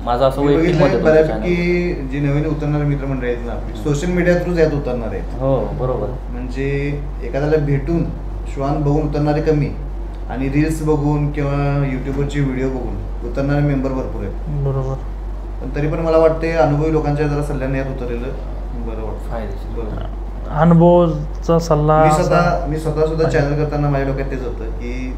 माझं असं वैयक्तिक मत आहे. बऱ्यापैकी जी नवीन उतरणारे मित्रमंडळी आहेत ना आपली, सोशल मीडिया थ्रूच यात उतरणार आहेत. हो, बरोबर. म्हणजे एखाद्याला भेटून श्वान बघून उतरणारे कमी, आणि रील्स बघून किंवा यूट्यूबवरची व्हिडिओ बघून उतरणारे मेंबर भरपूर आहेत. बरोबर. पण तरी पण मला वाटते अनुभवी लोकांच्या जरा सल्ल्याने यात उतरलेलं बरं वाटतं. फायदेशीर. बरोबर. अनुभवचा सल्ला मी स्वतः सुद्धा चॅनल करताना माझ्या डोक्यात तेच होतं की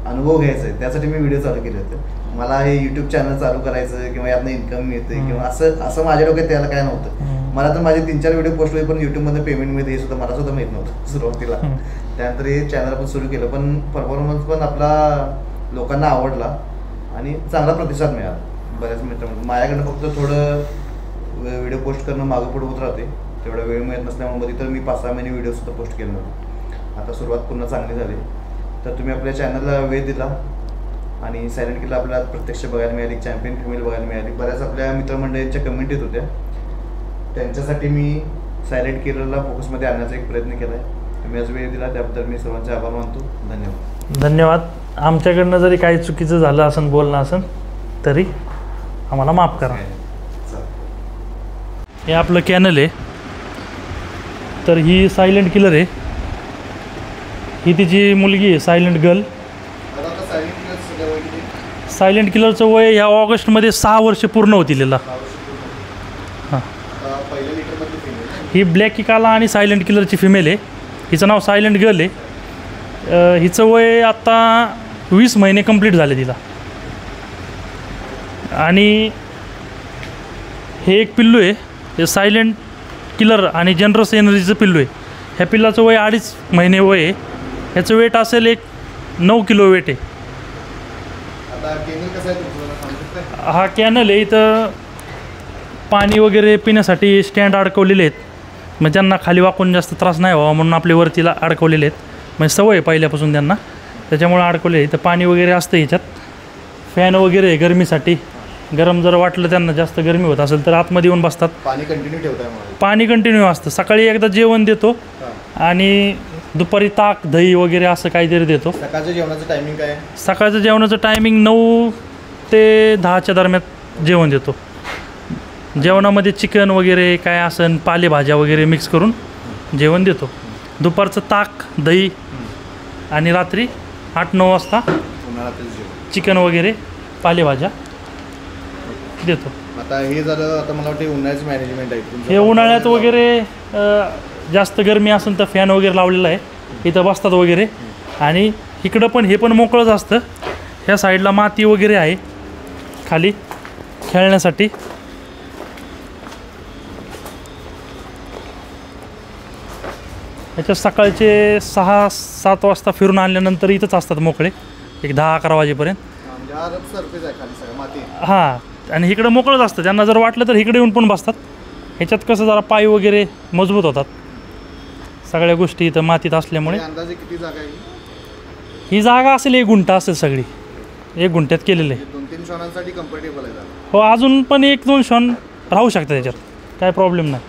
अनुभव घ्यायचा आहे. त्यासाठी मी व्हिडिओ चालू केले होते. मला हे यूट्यूब चॅनल चालू करायचं किंवा यातनं इन्कम मिळते किंवा असं माझ्या डोक्यात त्याला काय नव्हतं. मला तर माझे 3-4 व्हिडिओ पोस्ट होईल, पण यूट्यूबमध्ये पेमेंट मिळते हे सुद्धा मला सुद्धा माहीत नव्हतं सुरुवातीला. त्यानंतर हे चॅनल पण सुरू केलं, पण परफॉर्मन्स पण आपला लोकांना आवडला आणि चांगला प्रतिसाद मिळाला बऱ्याच मित्रांमध्ये. माझ्याकडनं फक्त थोडं व्हिडिओ पोस्ट करणं मागं पुढं होत राहते, तेवढा वेळ मिळत नसल्यामुळे मध्ये तर मी 5-6 महिने व्हिडिओसुद्धा पोस्ट केले नव्हते. आता सुरुवात पुन्हा चांगली झाली. तर तुम्ही आपल्या चॅनलला वेळ दिला आणि सायलेंट किलर आपल्याला प्रत्यक्ष बघायला मिळाली, चॅम्पियन फिमेल बघायला मिळाली. बऱ्याच आपल्या मित्रमंडळींच्या कमेंट येत होत्या, त्यांच्यासाठी मी सायलेंट किलरला फोकसमध्ये आणण्याचा एक प्रयत्न केला आहे. तुम्ही आज वेळ दिला त्याबद्दल मी सर्वांचे आभार मानतो. धन्यवाद. धन्यवाद. आमच्याकडनं जरी काही चुकीचं झालं असेल, बोलणं असेल तरी आम्हाला माफ करा. हे आपलं कॅनल आहे. तर ही सायलेंट किलर आहे, ही तिची मुलगी आहे सायलेंट गर्ल. सायलेंट किलरचं वय ह्या ऑगस्टमध्ये 6 वर्ष पूर्ण होतील. हां, ही ब्लॅक किकाला आणि सायलेंट किलरची फिमेल आहे. हिचं नाव सायलेंट गर्ल आहे. हिचं वय आत्ता 20 महिने कंप्लीट झाले तिला. आणि हे एक पिल्लू आहे, हे सायलेंट किलर आणि जनरस एनर्जीचं पिल्लू आहे. ह्या पिल्लाचं वय 2.5 महिने वय आहे. ह्याचं वेट असेल एक 9 किलो वेट आहे. हा कॅनल आहे. इथं पाणी वगैरे पिण्यासाठी स्टँड अडकवलेले आहेत, मग त्यांना खाली वाकून जास्त त्रास नाही व्हावा म्हणून आपले वरतीला अडकवलेले आहेत. म्हणजे सवय आहे पहिल्यापासून त्यांना, त्याच्यामुळे अडकवले आहे. इथं पाणी वगैरे असतं ह्याच्यात. फॅन वगैरे आहे गरमीसाठी. गरम जर वाटलं त्यांना जास्त गरमी होत असेल तर आतमध्ये येऊन बसतात. पाणी कंटिन्यू ठेवताय? पाणी कंटिन्यू असतं. सकाळी एकदा जेवण देतो आणि दुपारी ताक दही वगैरे असं काहीतरी देतो. सकाळच्या जेवणाचं टायमिंग काय? सकाळचं जेवणाचं टायमिंग 9 ते 10च्या दरम्यान जेवण देतो. जेवणामध्ये चिकन वगैरे काय असन, पालेभाज्या वगैरे मिक्स करून जेवण देतो. दुपारचं ताक दही आणि रात्री 8-9 वाजता चिकन वगैरे पालेभाज्या देतो. आता हे झालं, आता मला वाटतं उन्हाळ्याचं मॅनेजमेंट आहे. हे उन्हाळ्यात वगैरे जास्त गरमी असेल तर फॅन वगैरे लावलेला आहे, इथं बसतात वगैरे. आणि इकडं पण हे पण मोकळंच असतं. ह्या साईडला माती वगैरे आहे खाली खेळण्यासाठी. ह्याच्यात सकाळचे 6-7 वाजता फिरून आणल्यानंतर इथंच असतात मोकळे, एक 10-11 वाजेपर्यंत. हां, आणि इकडं मोकळंच असतं. त्यांना जर वाटलं तर इकडे येऊन पण बसतात. ह्याच्यात कसं जरा पाय वगैरे मजबूत होतात. सगळ्या गोष्टी इथं मातीत असल्यामुळे. अंदाजे किती जागा आहे ही जागा असेल 1 गुंठा असेल सगळी. 1 गुंठ्यात केलेलं आहे. 2-3 श्वानांसाठी कम्फर्टेबल आहे? हो, अजून पण 1-2 श्वान राहू शकतात त्याच्यात, काय प्रॉब्लेम नाही.